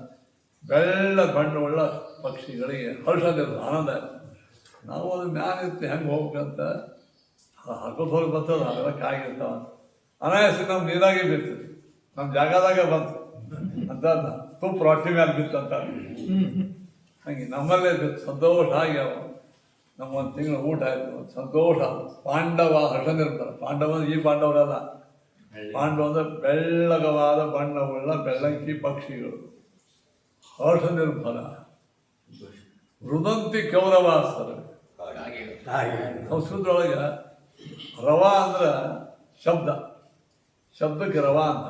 ಬೆಳ್ಳ ಬಣ್ಣವುಳ್ಳ ಪಕ್ಷಿಗಳಿಗೆ ಹರ್ಷದಿಲ್ಲ, ಆನಂದ ಇಲ್ಲ. ನಾವು ಅದು ಮ್ಯಾಲಿತ್ತು ಹೆಂಗೆ ಹೋಗ್ಬೇಕಂತ ಹಾಕೋದು ಹೋಗಿ ಬರ್ತದ, ಅವೆಲ್ಲ ಕಾಗಿರ್ತಾವ. ಅನಾಯಾಸ ನಮ್ಮ ನೀರಾಗೆ ಬಿಡ್ತದೆ, ನಮ್ಮ ಜಾಗದಾಗ ಬಂತು ಅಂತ ತುಪ್ಪ ರೊಟ್ಟಿ ಮೇಲೆ ಬಿತ್ತು ಅಂತ. ಹಂಗೆ ನಮ್ಮಲ್ಲೇ ಬಿತ್ತು, ಸಂತೋಷ ಆಗ್ಯಾವ. ನಮ್ಮ ಒಂದು ತಿಂಗಳು ಊಟ ಆಯಿತು, ಸಂತೋಷ. ಪಾಂಡವ ಹರ್ಷನಿರ್ತಾರೆ. ಪಾಂಡವ ಈ ಪಾಂಡವರಲ್ಲ, ಪಾಂಡವ ಅಂದ್ರೆ ಬೆಳ್ಳಗವಾದ ಬಣ್ಣವುಳ್ಳ ಬೆಳ್ಳಂಕಿ ಪಕ್ಷಿಗಳು, ಹರ್ಷ ನಿರ್ಭರ. ರುದಂತಿ ಕೌರವಾಸ್ತರ. ಸಂಸ್ಕೃತದೊಳಗೆ ರವ ಅಂದ್ರೆ ಶಬ್ದಕ್ಕೆ ರವ ಅಂತ.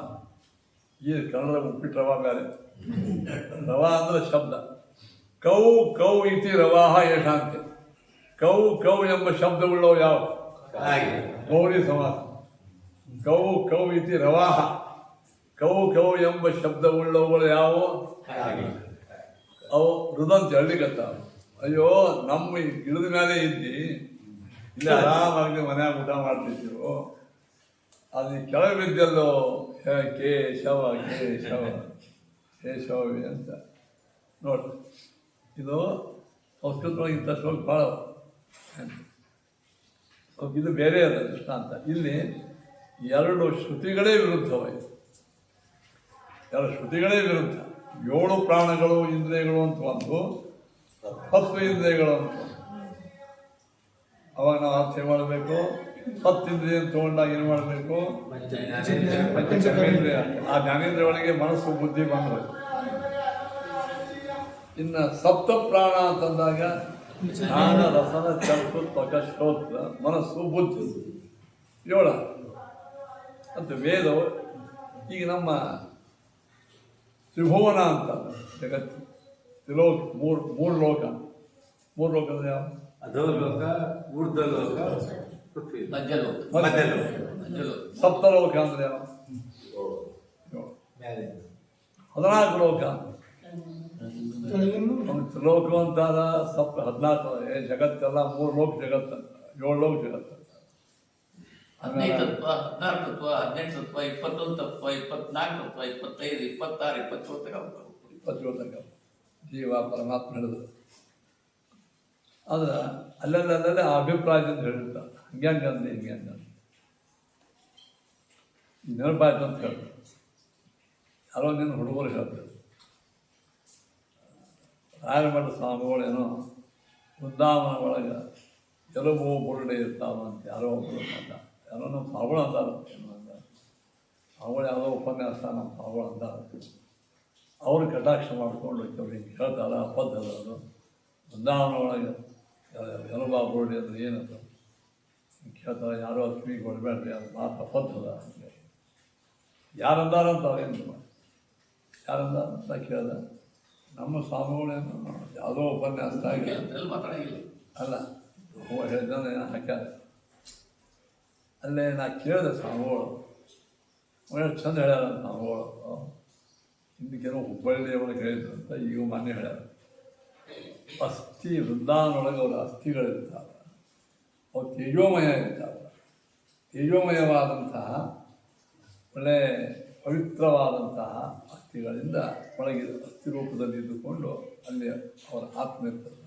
ಈ ಕನ್ನಡ ಉಪ್ಪಿಟ್ಟು ರವ ಬೇರೆ, ರವ ಅಂದ್ರೆ ಶಬ್ದ. ಕೌ ಇತಿ ರವಾಹ ಯಶಾಂತಿ. ಕೌ ಎಂಬ ಶಬ್ದವುಳ್ಳವು ಯಾವ? ಗೌರಿ ಸಮಾಸ. ಕೌ ಇತಿ ರವಾಹ. ಕೌ ಎಂಬ ಶಬ್ದವುಳ್ಳವುಗಳು ಯಾವುವು? ಅವು ರುದಂತಿ ಹಳ್ಳಿಗತ್ತಾವ. ಅಯ್ಯೋ, ನಮ್ಮ ಗಿಡದ ಮೇಲೆ ಇದ್ದಿ ಇಲ್ಲಿ ಆರಾಮಾಗಿ ಮನ್ಯಾಗ ಊಟ ಮಾಡ್ತಿದ್ದೀವು, ಅದು ಕೆಳಗೆ ಬಿದ್ದಲ್ಲೋ ಕೇಶವ ಕೇಶವೇ ಅಂತ ನೋಡ್ರಿ. ಇದು ಸಂಸ್ಕೃತವಾಗಿ ಇಂಥ ಶ್ಲೋಕ ಭಾಳ ಇದು ಬೇರೆ ಅದ ದೃಷ್ಟಾಂತ. ಇಲ್ಲಿ ಎರಡು ಶ್ರುತಿಗಳೇ ವಿರುದ್ಧವಾಯಿತು, ಎರಡು ಶ್ರುತಿಗಳೇ ವಿರುದ್ಧ. 7 ಪ್ರಾಣಗಳು ಇಂದ್ರಿಯಗಳು ಅಂತ ಒಂದು, 10 ಇಂದ್ರಿಯಗಳು ಅಂತ. ಅವಾಗ ನಾವು ಅರ್ಥ ಮಾಡಬೇಕು. 10 ಇಂದ್ರಿಯ ತಗೊಂಡಾಗ ಏನು ಮಾಡಬೇಕು? ಪಂಚಕರ್ಮೇಂದ್ರಿಯ. ಆ ಜ್ಞಾನೇಂದ್ರಿಯ ಒಳಗೆ ಮನಸ್ಸು ಬುದ್ಧಿ ಬಂದಬೇಕು. ಇನ್ನು ಸಪ್ತ ಪ್ರಾಣ ಅಂತಂದಾಗ ಜ್ಞಾನ ರಸನ ಚಕ್ಷು ತ್ವಕ ಶ್ರೋತ್ರ ಮನಸ್ಸು ಬುದ್ಧಿ 7 ಅಂತ ವೇದವು. ಈಗ ನಮ್ಮ ತ್ರಿಭುವನ ಅಂತ ಜಗತ್ತು, ತ್ರಿಲೋಕ, ಮೂರು ಲೋಕ. ಮೂರು ಲೋಕ ಅಂದ್ರೆ ಯಾವ? ಅಧೋಲೋಕ, ಊರ್ಧ್ವಲೋಕ, ಪೃಥ್ವಿ, ಮಧ್ಯಲೋಕ. ಸಪ್ತಲೋಕ ಅಂದ್ರೆ ಯಾವ? 14 ಲೋಕ. ತ್ರಿಲೋಕ ಅಂತಾದ 14. ಜಗತ್ತೆಲ್ಲ 3 ಲೋಕ ಜಗತ್ತು, 7 ಲೋಕ ಜಗತ್ತು. 15 ತತ್ವ, 16 ತತ್ವ, 18 ತತ್ವ, 21 ತತ್ವ, 24 ತತ್ವ, 25, 26, 27 ಜೀವ ಪರಮಾತ್ಮ ಹೇಳಿದ್ರು. ಆದ್ರೆ ಅಲ್ಲಲ್ಲೇ ಅಭಿಪ್ರಾಯದಿಂದ ಹೇಳಿರ್ತಾರೆ, ಹಂಗ್ಯಾಂಗಂದ್ರೆ ಹಿಂಗ್ಯಾಂಗಂದ್ರೆ ನೆನಪಾಯ್ತು ಅಂತ ಹೇಳ್ತಾರೆ. ಯಾರೋ ನಿನ್ನ ಹುಡುಗರು ಹೇಳ್ತಾರೆ, ರಾಯರಮಠ ಸ್ವಾಮಿಗಳೇನೋ ವೃಂದಾವನ ಒಳಗೆ ಎಲುಬು ಬುರುಡೆ ಇರ್ತಾವಂತ ಯಾರೋ ಒಬ್ಬರು ಅಂತ, ಯಾರೋ ನಮ್ಮ ಸ್ವಾಮಿಗಳು ಅಂದಾರ. ಏನು ಅಂದ ಸ್ವಾಮಿಗಳು ಯಾವುದೋ ಉಪನ್ಯಾಸ ನಮ್ಮ ಸ್ವಾಮಿಗಳು ಅಂದಾರ. ಅವರು ಕಟಾಕ್ಷ ಮಾಡ್ಕೊಂಡು ಅವ್ರಿಗೆ ಹೇಳ್ತಾರ ಪದ್ಧತಿ. ಅದು ವೃಂದಾವನ ಒಳಗೆ ಎಲುಬ ಬುರುಡೆ ಅಂದ್ರೆ ಏನದು ಕೇಳ್ತಾರೆ. ಯಾರೋ ಕಿವಿಗೆ ಹೊಡಬೇಡ್ರಿ, ಅದು ಮಾತ್ರ ಪದ್ಧದ. ಯಾರಂದಾರಂತ ಅವ್ರೇನು ಯಾರಂದಾರ ಅಂತ ಕೇಳ್ದ. ನಮ್ಮ ಸ್ವಾಮಿಗಳೇನು ಯಾವುದೋ ಉಪನ್ಯಾಸದಾಗಿ ಅಲ್ಲ ಹೇಳಿದ್ರೆ ಹಾಕ್ಯಾರ. ಅಲ್ಲೇ ನಾ ಕೇಳಿದೆ ಸ್ವಾಮಿಗಳು ಎಷ್ಟು ಚಂದ ಹೇಳ್ಯಾರ ಸ್ವಾಮಿಗಳು. ಹಿಂದಕ್ಕೇನೋ ಹುಬ್ಬಳ್ಳಿ ಒಳಗೆ ಹೇಳಿದ್ರು ಅಂತ ಈಗ ಮಾನ್ಯ ಹೇಳ್ಯಾರ. ಅಸ್ಥಿ ವೃಂದಾವನೊಳಗೆ ಅವರ ಅಸ್ಥಿಗಳಿರ್ತಾವೆ, ಅವು ತೇಜೋಮಯ ಇರ್ತಾವೆ. ತೇಜೋಮಯವಾದಂತಹ ಒಳ್ಳೆ ಪವಿತ್ರವಾದಂತಹ ಅಸ್ಥಿಗಳಿಂದ ಒಳಗೆ ಅಸ್ಥಿ ರೂಪದಲ್ಲಿ ಇದ್ದುಕೊಂಡು ಅಲ್ಲಿ ಅವರ ಆತ್ಮ ಇರ್ತದೆ,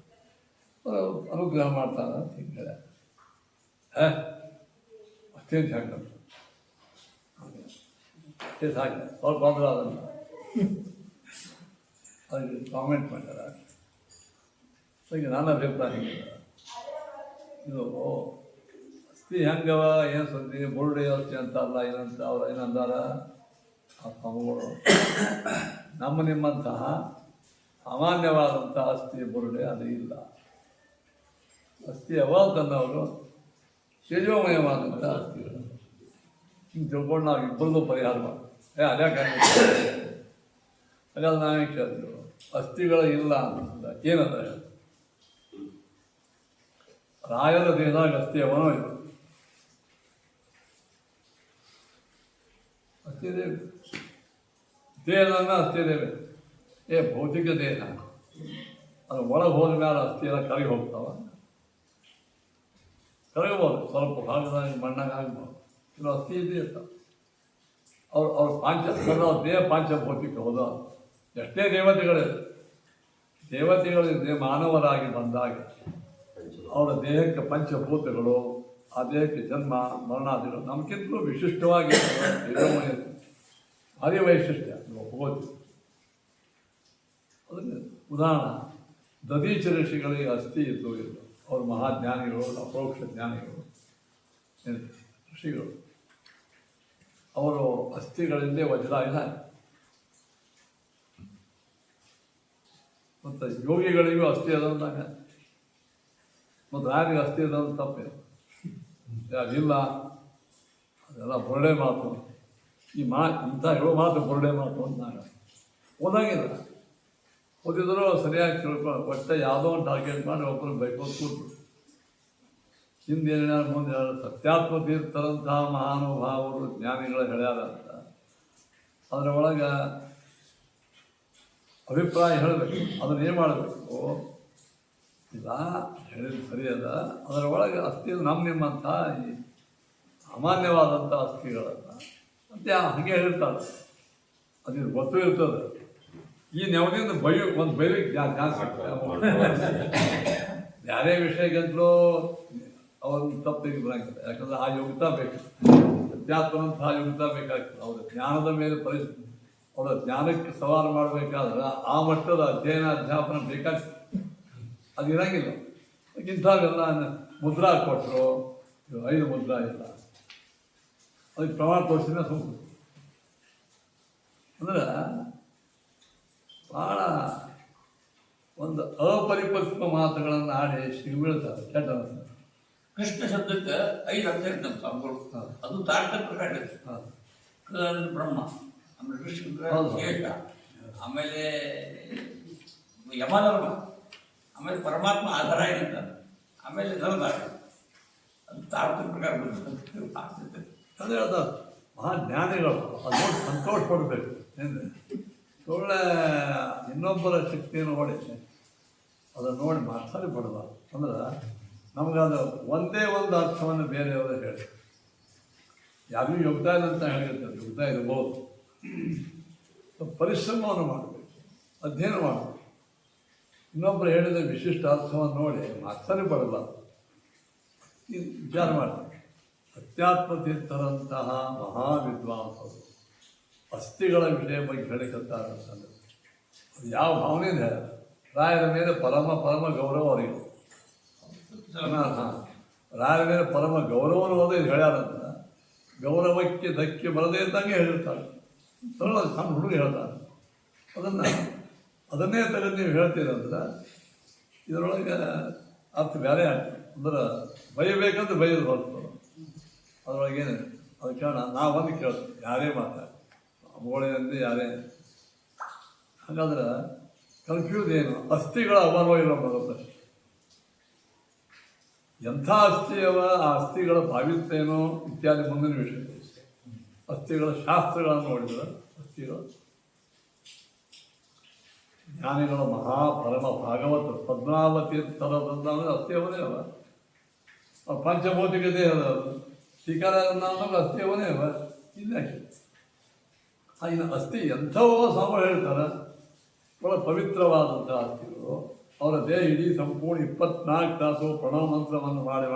ಅನುಗ್ರಹ ಮಾಡ್ತಾನೆ ಅಂತ ಹಿಂಗೆ ಹೇಳ್ಯಾರ. ಅಷ್ಟೇನು ಸಾಕು, ಅಷ್ಟೇ ಸಾಕು. ಸ್ವಲ್ಪ ಬಂದ್ರೆ ಅದನ್ನು ಅದಕ್ಕೆ ಕಾಮೆಂಟ್ ಮಾಡ್ಯಾರ. ಈಗ ನನ್ನ ಅಭಿಪ್ರಾಯ ಹಿಂಗಿದೆ, ಇದು ಅಸ್ಥಿ ಹೆಂಗವ ಏನು ಸುದ್ದಿ ಬುರುಡೆ ಅಸ್ಥಿ ಅಂತಾರಲ್ಲ ಏನಂತ ಅವ್ರು ಏನಂದಾರ ಆ ಸ್ವಾಮಿಗಳು ನಮ್ಮ ನಿಮ್ಮಂತಹ ಸಾಮಾನ್ಯವಾದಂಥ ಅಸ್ಥಿ ಬುರುಡೆ ಅದು ಇಲ್ಲ. ಅಸ್ಥಿ ಯಾವಾಗಂದವರು ತೇಜೋಮಯವಾದಂಥ ಅಸ್ಥಿಗಳು ಹಿಂಗೆ ತಿಳ್ಕೊಂಡು ನಾವು ಇಬ್ಬರದು ಪರಿಹಾರ ಮಾಡಿ ಅದ್ಯಾಕೆ ಹಾಗಾದ್ರೆ ನಾವೇ ಕೇಳ್ತೀವಿ ಅಸ್ಥಿಗಳು ಇಲ್ಲ ಅಂತ ಏನದ ರಾಯರ ದೇಹದಾಗ ಅಸ್ಥಿ ಅವನೋ ಇಲ್ಲ ಅಸ್ಥಿ ದೇವಿ ದೇಹದಾಗ ಅಸ್ಥಿ ದೇವಿ ಭೌತಿಕ ದೇಹ ಅದು ಒಳಗೆ ಹೋದ ಮೇಲೆ ಅಸ್ಥಿ ಎಲ್ಲ ಕರಗಿ ಹೋಗ್ತಾವ ಕರಗಬೋದು ಸ್ವಲ್ಪ ಭಾಗದಾಗ ಮಣ್ಣಾಗ ಆಗ್ಬೋದು ಇನ್ನು ಅಸ್ಥಿ ಇದ್ದೇ ಇರ್ತಾವೆ ಅವ್ರ ಅವ್ರ ದೇಹ ಪಾಂಚಭೌತಿಕ ಹೋದ ಎಷ್ಟೇ ದೇವತೆಗಳಿದೆ ಮಾನವರಾಗಿ ಬಂದಾಗ ಅವರ ದೇಹಕ್ಕೆ ಪಂಚಭೂತಗಳು ಆ ದೇಹಕ್ಕೆ ಜನ್ಮ ಮರಣಾದಿಗಳು ನಮಗಿಂತಲೂ ವಿಶಿಷ್ಟವಾಗಿ ಭಾರಿ ವೈಶಿಷ್ಟ್ಯ ಒಪ್ಕೋತೀವಿ. ಅದಕ್ಕೆ ಉದಾಹರಣೆ ದದೀಚ ಋಷಿಗಳಿಗೆ ಅಸ್ಥಿ ಇದ್ದು ಇಲ್ಲ ಅವರು ಮಹಾಜ್ಞಾನಿಗಳು ಅಪರೋಕ್ಷ ಜ್ಞಾನಿಗಳು ಋಷಿಗಳು ಅವರು ಅಸ್ಥಿಗಳಿಂದ ವಜ್ರ ಇಲ್ಲ. ಮತ್ತು ಯೋಗಿಗಳಿಗೂ ಅಸ್ಥಿ ಅದಂದಾಗ ಮತ್ತು ಯಾರಿಗೂ ಅಸ್ಥಿ ಅದಂತ ತಪ್ಪೇ ಯಾರಿಲ್ಲ ಅದೆಲ್ಲ ಬುರುಡೆ ಮಾತು. ಈ ಇಂಥ ಹೇಳೋ ಮಾತು ಬುರುಡೆ ಮಾತು ಅಂತ ನಾನು ಓದಂಗಿಲ್ಲ. ಓದಿದ್ರು ಸರಿಯಾಗಿ ತಿಳ್ಕೊಂಡು ಒಟ್ಟೆ ಯಾವುದೋ ಒಂದು ಟಾರ್ಗೆಟ್ ಮಾಡಿ ಒಬ್ಬರು ಬೈಕೋದು ಕೂತು ಹಿಂದೇನು ಮುಂದೆ ಸತ್ಯಾತ್ಮ ತೀರ್ಥರಂತಹ ಮಹಾನುಭಾವರು ಜ್ಞಾನಿಗಳ ಹೇಳ್ಯಾರಂತ ಅದರ ಒಳಗೆ ಅಭಿಪ್ರಾಯ ಹೇಳಬೇಕು. ಅದನ್ನು ಏನು ಮಾಡಬೇಕು ಇಲ್ಲ ಹೇಳಿದ ಸರಿ ಅದ. ಅದರ ಒಳಗೆ ಅಸ್ಥಿ ನಿಮ್ಮಂಥ ಈ ಸಾಮಾನ್ಯವಾದಂಥ ಅಸ್ಥಿಗಳಲ್ಲ ಅಂತ ಹಾಗೆ ಹೇಳಿರ್ತಾರೆ. ಅದು ಗೊತ್ತೂ ಇರ್ತದೆ. ಈ ನೆವದಿಂದ ಒಂದು ಬೈಲಿಕ್ಕೆ ಚಾನ್ಸ್ ಆಗ್ತದೆ. ಯಾರೇ ವಿಷಯಕ್ಕಂತಲೂ ಅವ್ರನ್ನ ತಪ್ಪು ತೆಗೆದು ಬರಂಗಿಲ್ಲ. ಯಾಕಂದ್ರೆ ಆ ಯೋಗ್ಯತಾ ಬೇಕು, ಅಧ್ಯಾತ್ಮನಂತಹ ಯೋಗ್ಯತಾ ಬೇಕಾಗ್ತದೆ. ಅವರ ಜ್ಞಾನದ ಮೇಲೆ ಅವರ ಜ್ಞಾನಕ್ಕೆ ಸವಾಲು ಮಾಡಬೇಕಾದ್ರೆ ಆ ಮಟ್ಟದ ಅಧ್ಯಯನ ಅಧ್ಯಾಪನ ಬೇಕಾಗ್ತದೆ. ಅದು ಇರಂಗಿಲ್ಲ. ಇಂಥವೆಲ್ಲ ಮುದ್ರಾ ಕೊಟ್ಟರು 5 ಮುದ್ರಾ ಇಲ್ಲ ಅದಕ್ಕೆ ಪ್ರಮಾಣ ತೋರಿಸಿದ್ರೆ ಸುಮ್ಮನೆ ಅಂದ್ರೆ ಭಾಳ ಒಂದು ಅಪರಿಪಕ್ವ ಮಾತುಗಳನ್ನು ಆಡಿ ಸಿಗ್ಬೀಳ್ತಾರೆ. ಕೆಟ್ಟ ಕೃಷ್ಣ ಶಬ್ದಕ್ಕೆ 5 ಅರ್ಥ ಇರ್ತದೆ ಸ್ವಾಮಿಗಳು. ಅದು ತಾರತಮ್ಯ ಪ್ರಕಾರ ಬ್ರಹ್ಮ, ಆಮೇಲೆ ಕೃಷ್ಣ, ಆಮೇಲೆ ಯಮಧರ್ಮ, ಆಮೇಲೆ ಪರಮಾತ್ಮ ಆಧಾರ ಏನಿರ್ತಾರೆ, ಆಮೇಲೆ ಧರ್ಮದಾರ. ಅದು ತಾರತಮ್ಯ ಪ್ರಕಾರ ಬರ್ತದೆ. ಅದೇ ಅದು ಮಹಾಜ್ಞಾನಿಗಳು ಅದು ನೋಡಿ ಸಂತೋಷ ಪಡಬೇಕು. ಏನಿದೆ ಒಳ್ಳೆ ಇನ್ನೊಬ್ಬರ ಶಕ್ತಿಯನ್ನು ನೋಡಿ ಅದನ್ನು ನೋಡಿ ಮಾತಾಡಿ ಪಡಬಾರ್ದು. ಅಂದ್ರೆ ನಮಗದು ಒಂದೇ ಒಂದು ಅರ್ಥವನ್ನು ಬೇರೆಯವರು ಹೇಳಿ ಯಾರಿಗೂ ಯೋಗ್ಯತಾ ಇಲ್ಲ ಅಂತ ಹೇಳಿರ್ತಾರೆ. ಯೋಗ್ಯತಾ ಇರ್ಬೋದು. ಪರಿಶ್ರಮವನ್ನು ಮಾಡಬೇಕು, ಅಧ್ಯಯನ ಮಾಡಬೇಕು. ಇನ್ನೊಬ್ಬರು ಹೇಳಿದ ವಿಶಿಷ್ಟ ಅರ್ಥವನ್ನು ನೋಡಿ ಮಾತಾಡಿ ಪಡಬಾರ್ದು. ವಿಚಾರ ಮಾಡ್ತಾರೆ. ಅಧ್ಯಾತ್ಮ ತೀರ್ಥರಂತಹ ಮಹಾವಿದ್ವಾಂಸರು ಅಸ್ಥಿಗಳ ವಿಷಯ ಬಗ್ಗೆ ಹೇಳಿಕಂತಂದ್ರೆ ಯಾವ ಭಾವನೆಯಿಂದ ಹೇಳ ರಾಯರ ಮೇಲೆ ಪರಮ ಗೌರವ ಅವರಿಗೆ. ರಾಯರ ಮೇಲೆ ಪರಮ ಗೌರವನು ಹೋದ ಇದು ಹೇಳ್ಯಾರಂತ ಗೌರವಕ್ಕೆ ಧಕ್ಕೆ ಬರದೇ ಇದ್ದಂಗೆ ಹೇಳಿರ್ತಾರೆ. ಸರಳ ಸಣ್ಣ ಹುಡುಗ ಹೇಳ್ತಾರೆ. ಅದನ್ನೇ ತೆಗೆದು ನೀವು ಹೇಳ್ತೀರಂದ್ರೆ ಇದರೊಳಗೆ ಅರ್ಥ ಬೇರೆ ಆಗ್ತದೆ. ಅಂದ್ರೆ ಬೈಬೇಕಂದ್ರೆ ಬೈಯೋದು ಹೊರತು ಅದರೊಳಗೇನು ಅದಕ್ಕೆ ಕಾರಣ ನಾವೊಂದು ಕೇಳ್ತೀವಿ ಯಾರೇ ಮಾತಾಡಿ ಅವುಗಳಿಂದ ಯಾರೇ. ಹಾಗಾದ್ರೆ ಕನ್ಫ್ಯೂಸ್ ಏನು ಅಸ್ಥಿಗಳ ಅಭಾವ ಇಲ್ಲ ಬರುತ್ತೆ. ಎಂಥ ಅಸ್ಥಿಯವ ಆ ಅಸ್ಥಿಗಳ ಪಾವಿತ್ರೇನೋ ಇತ್ಯಾದಿ ಮುಂದಿನ ವಿಷಯ. ಅಸ್ಥಿಗಳ ಶಾಸ್ತ್ರಗಳನ್ನು ನೋಡಿದ್ರೆ ಅಸ್ಥಿಗಳು ಜ್ಞಾನಿಗಳ ಮಹಾಪರಮ ಭಾಗವತ ಪದ್ಮಾವತಿ ಥರದಂದ್ರೆ ಅಸ್ಥಿಯವನೇ ಅವ. ಪಂಚಭೌತಿಕ ದೇಹದ ಶ್ರೀಕಾರಾಯಣ ಅಸ್ಥಿಯವನೇ ಅವ. ಇಲ್ಲ ಇನ್ನು ಅಸ್ಥಿ ಎಂಥವೋ ಸಮ ಹೇಳ್ತಾರೆ. ಒಳ್ಳೆ ಪವಿತ್ರವಾದಂಥ ಅಸ್ಥಿಗಳು. ಅವರ ದೇಹ ಇಡೀ ಸಂಪೂರ್ಣ 24 ತಾಸು ಪ್ರಣವ ಮಂತ್ರವನ್ನು ಮಾಡಿ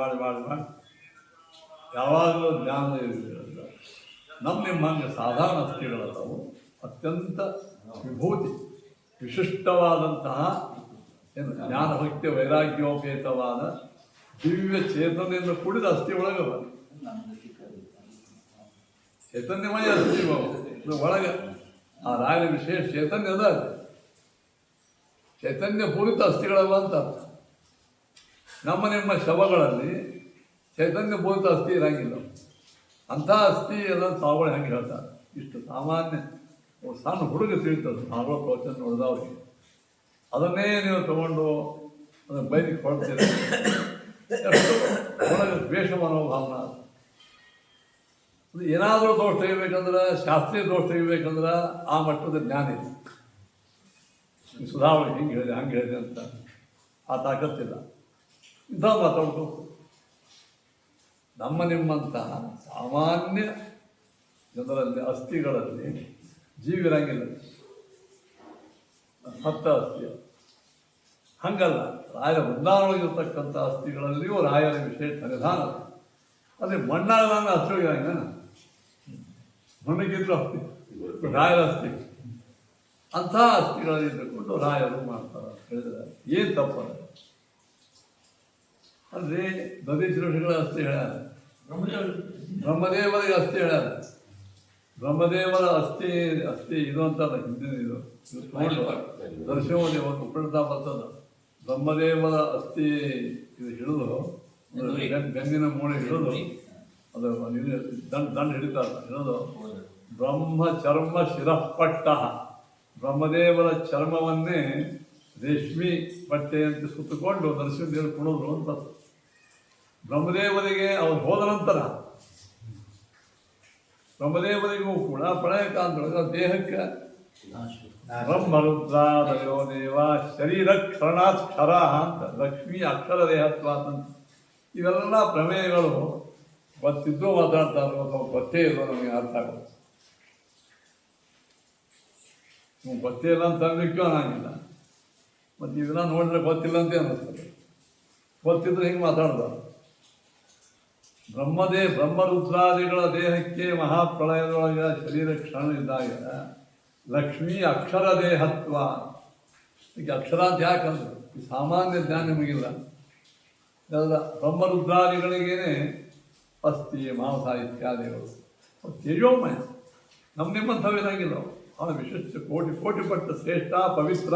ಯಾವಾಗಲೂ ಜ್ಞಾನ ಇರೋದ್ರಿಂದ ನಿಮ್ಮ ಹಂಗೆ ಸಾಧಾರಣ ಅಸ್ಥಿಗಳಲ್ಲವು ಅತ್ಯಂತ ವಿಭೂತಿ ವಿಶಿಷ್ಟವಾದಂತಹ ಏನು ಜ್ಞಾನಭಕ್ತಿ ವೈರಾಗ್ಯೋಪೇತವಾದ ದಿವ್ಯ ಚೇತನೆಯಿಂದ ಕೂಡಿದ ಅಸ್ಥಿ ಒಳಗವ, ಚೈತನ್ಯಮಯ ಅಸ್ಥಿ ಒಳಗ ಆ ರಾಯನ ವಿಶೇಷ ಚೈತನ್ಯ ಅದ, ಚೈತನ್ಯ ಪೂರಿತ ಅಸ್ಥಿಗಳವ ಅಂತ ಅರ್ಥ. ನಿಮ್ಮ ಶವಗಳಲ್ಲಿ ಚೈತನ್ಯ ಪೂರಿತ ಅಸ್ಥಿ ಇರಂಗಿಲ್ಲ. ಅಂಥ ಅಸ್ಥಿ ಎಲ್ಲ ತಾವುಗಳು ಹೆಂಗೆ ಹೇಳ್ತಾರೆ. ಇಷ್ಟು ಸಾಮಾನ್ಯ ಸಣ್ಣ ಹುಡುಗ ತಿಳಿತದೆ ನಾವುಗಳ ಪ್ರವಚನ ನೋಡಿದವ್ರಿಗೆ. ಅದನ್ನೇ ನೀವು ತಗೊಂಡು ಅದನ್ನು ಬೈಲಿಕ್ಕೆ ಕೊಡ್ತೀರ. ಎಷ್ಟು ಒಳಗೆ ದ್ವೇಷ ಮನೋಭಾವನ. ಅದು ಏನಾದರೂ ದೋಷ ತೆಗಿಬೇಕಂದ್ರೆ, ಶಾಸ್ತ್ರೀಯ ದೋಷ ತೆಗಿಬೇಕಂದ್ರೆ ಆ ಮಟ್ಟದ ಜ್ಞಾನ ಇದೆ. ಸುಧಾವಣೆ ಹಿಂಗೆ ಹೇಳಿದೆ ಹಂಗೆ ಹೇಳಿದೆ ಅಂತ ಆ ತಾಕತ್ತಿಲ್ಲ. ಇಂಥ ಮಾತಾಡ್ಬೇಕು. ನಿಮ್ಮಂತಹ ಸಾಮಾನ್ಯ ಜನರಲ್ಲಿ ಅಸ್ಥಿಗಳಲ್ಲಿ ಜೀವಿರಂಗಿಲ್ಲ, ಸತ್ತ ಅಸ್ಥಿ. ಹಂಗಲ್ಲ, ರಾಯರ ವೃಂದಾವನೊಳಗಿರ್ತಕ್ಕಂಥ ಅಸ್ಥಿಗಳಲ್ಲಿಯೂ ರಾಯರ ವಿಶೇಷ ಸನ್ನಿಧಾನ. ಅದೇ ಮಣ್ಣಾಗದಾನ ಅಸ್ಥಿಗಳಿರಂಗ, ಮಣ್ಣಿಗಿದ್ರು ಅಸ್ಥಿ, ರಾಯರ ಅಸ್ಥಿ. ಅಂಥ ಅಸ್ಥಿಗಳಲ್ಲಿ ಇದ್ದುಕೊಂಡು ರಾಯರು ಮಾಡ್ತಾರೆ ಹೇಳಿದ್ರೆ ಏನು ತಪ್ಪಲ್ಲ. ಅಂದರೆ ನದಿ ಋಷಿಗಳ ಅಸ್ಥಿ ಹೇಳ್ಯಾರ, ಬ್ರಹ್ಮದೇವರಿಗೆ ಅಸ್ಥಿ ಹೇಳ್ಯಾರ. ಬ್ರಹ್ಮದೇವರ ಅಸ್ಥಿ ಇದು ಅಂತಲ್ಲ, ಹಿಂದಿನ ಇದು ದರ್ಶನದಲ್ಲಿ ಒಂದು ಉಪಡ್ತಾ ಬರ್ತದ. ಬ್ರಹ್ಮದೇವರ ಅಸ್ಥಿ ಇದು ಹಿಡಿದು ಗಂಗಿನ ಮೂಳೆ ಹಿಡಿದು ಅದು ದಂಡ ಹಿಡಿತಾರ ಹಿಡಿದು ಬ್ರಹ್ಮ ಚರ್ಮ ಶಿರಪಟ್ಟ, ಬ್ರಹ್ಮದೇವರ ಚರ್ಮವನ್ನೇ ರೇಷ್ಮೆ ಬಟ್ಟೆಯಂತೆ ಸುತ್ತಕೊಂಡು ನರಸಿಂಹದೇವರು ಕೊಡೋದು ಅಂತ. ಬ್ರಹ್ಮದೇವರಿಗೆ ಅವ್ರು ಹೋದ ನಂತರ ಬ್ರಹ್ಮದೇವರಿಗೂ ಕೂಡ ಪ್ರಳಯಕಾಂತೊಳಗೆ ದೇಹಕ್ಕೆ ಬ್ರಹ್ಮರುದ್ರಾದಯೋ ದೇವ ಶರೀರ ಕ್ಷರಣಾಕ್ಷರ ಅಂತ, ಲಕ್ಷ್ಮೀ ಅಕ್ಷರ ದೇಹತ್ವ ಅಂತ. ಇವೆಲ್ಲ ಪ್ರಮೇಯಗಳು ಗೊತ್ತಿದ್ದು ಮಾತಾಡ್ತಾರೋ ಅಥವಾ ಗೊತ್ತೇ ಇಲ್ಲೋ ನಮಗೆ ಅರ್ಥ ಆಗೋದು. ನೀವು ಗೊತ್ತೇ ಇಲ್ಲ ಅಂತ ಅನ್ಲಿಕ್ಕೂ ಅನ್ನಂಗಿಲ್ಲ. ಮತ್ತು ಇದನ್ನ ನೋಡಿದ್ರೆ ಗೊತ್ತಿಲ್ಲ ಅಂತ ಅನ್ನಿಸ್ತದೆ. ಗೊತ್ತಿದ್ರೆ ಹಿಂಗೆ ಮಾತಾಡ್ಬಾರ್ದು. ಬ್ರಹ್ಮರುದ್ರಾದಿಗಳ ದೇಹಕ್ಕೆ ಮಹಾಪ್ರಳಯದೊಳಗೆ ಶರೀರ ಕ್ಷಣ ಇದ್ದಾಗ ಲಕ್ಷ್ಮೀ ಅಕ್ಷರ ದೇಹತ್ವ. ಈಗ ಅಕ್ಷರ ಅಂತ ಯಾಕಂದ್ರೆ ಈ ಸಾಮಾನ್ಯ ಜ್ಞಾನ ನಿಮಗಿಲ್ಲ. ಎಲ್ಲ ಬ್ರಹ್ಮರುದ್ರಾದಿಗಳಿಗೇನೆ ಅಸ್ಥಿ ಮಾಂಸ ಇತ್ಯಾದಿಗಳು ತೇಜೋಮಯ. ನಿಮ್ಮಂಥವೇನಾಗಿಲ್ಲ. ಅವನ ವಿಶಿಷ್ಟ ಕೋಟಿ ಪಟ್ಟ ಶ್ರೇಷ್ಠ ಪವಿತ್ರ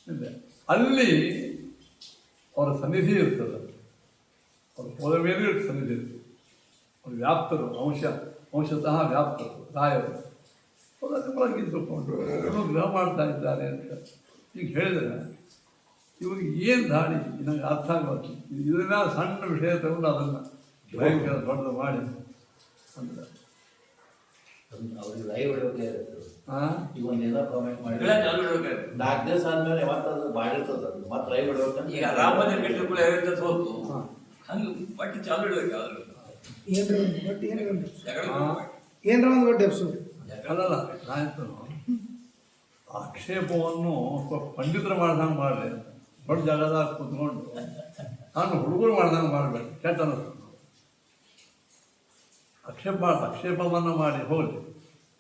ಇದೆ. ಅಲ್ಲಿ ಅವರ ಸನ್ನಿಧಿ ಇರ್ತದೆ. ಅವ್ರು ಹೋದ ಮೇಲೂ ಸನ್ನಿಧಿ ಇರ್ತದೆ. ಅವ್ರು ವ್ಯಾಪ್ತರು, ಅಂಶತಃ ವ್ಯಾಪ್ತರು ರಾಯರು. ಅದನ್ನು ಒಳಗಿದ್ದುಕೊಂಡು ಅನುಗ್ರಹ ಮಾಡ್ತಾ ಇದ್ದಾರೆ ಅಂತ ಈಗ ಹೇಳಿದರೆ ಇವ್ರಿಗೆ ಏನು ದಾಳಿ ನನಗೆ ಅರ್ಥ ಆಗಬೇಕು. ಇದನ್ನ ಸಣ್ಣ ವಿಷಯ ತಗೊಂಡು ಅದನ್ನು ಭಯಂಕರ ದೊಡ್ಡದು ಮಾಡಿ ಅಂದ್ರೆ ಅವ್ರಿಗೆ ಲೈವ್ ಹೊಡೋಕೆ ಈಗ ಒಂದೇನೋ ಕಾಮೆಂಟ್ ಮಾಡಿ ಈಗ 4 ದಿವಸ ಆದ್ಮೇಲೆ ಯಾವತ್ತಾದ್ರೂ ಮಾಡಿರ್ತದ ಮತ್ತೆ ಲೈವ್ ಹೊಡೋಕೆ ರಾಮ ಮಂದಿರ ಕಟ್ಟಿದ ಕೂಡ ಹೇಳ್ತದೆ ಹೋಗ್ತು ಹಂಗೆ ಬಟ್ಟೆ ಚಾಲು ಇಡಬೇಕು. ಏನ್ರ ಒಂದು ಒಟ್ಟು ಎಪ್ಸೋದು ಅಲ್ಲಲ್ಲ ಆಯಿತು. ಆಕ್ಷೇಪವನ್ನು ಪಂಡಿತರು ಮಾಡ್ದಂಗೆ ಮಾಡ್ರಿ, ದೊಡ್ಡ ಜಾಗದಾಗ ಕೂತ್ಕೊಂಡು ನಾನು ಹುಡುಗರು ಮಾಡ್ದಂಗೆ ಮಾಡಬೇಡಿ, ಕೆಟ್ಟ ಅನ್ನಿಸ್ತು. ಆಕ್ಷೇಪವನ್ನು ಮಾಡಿ ಹೋಗಿ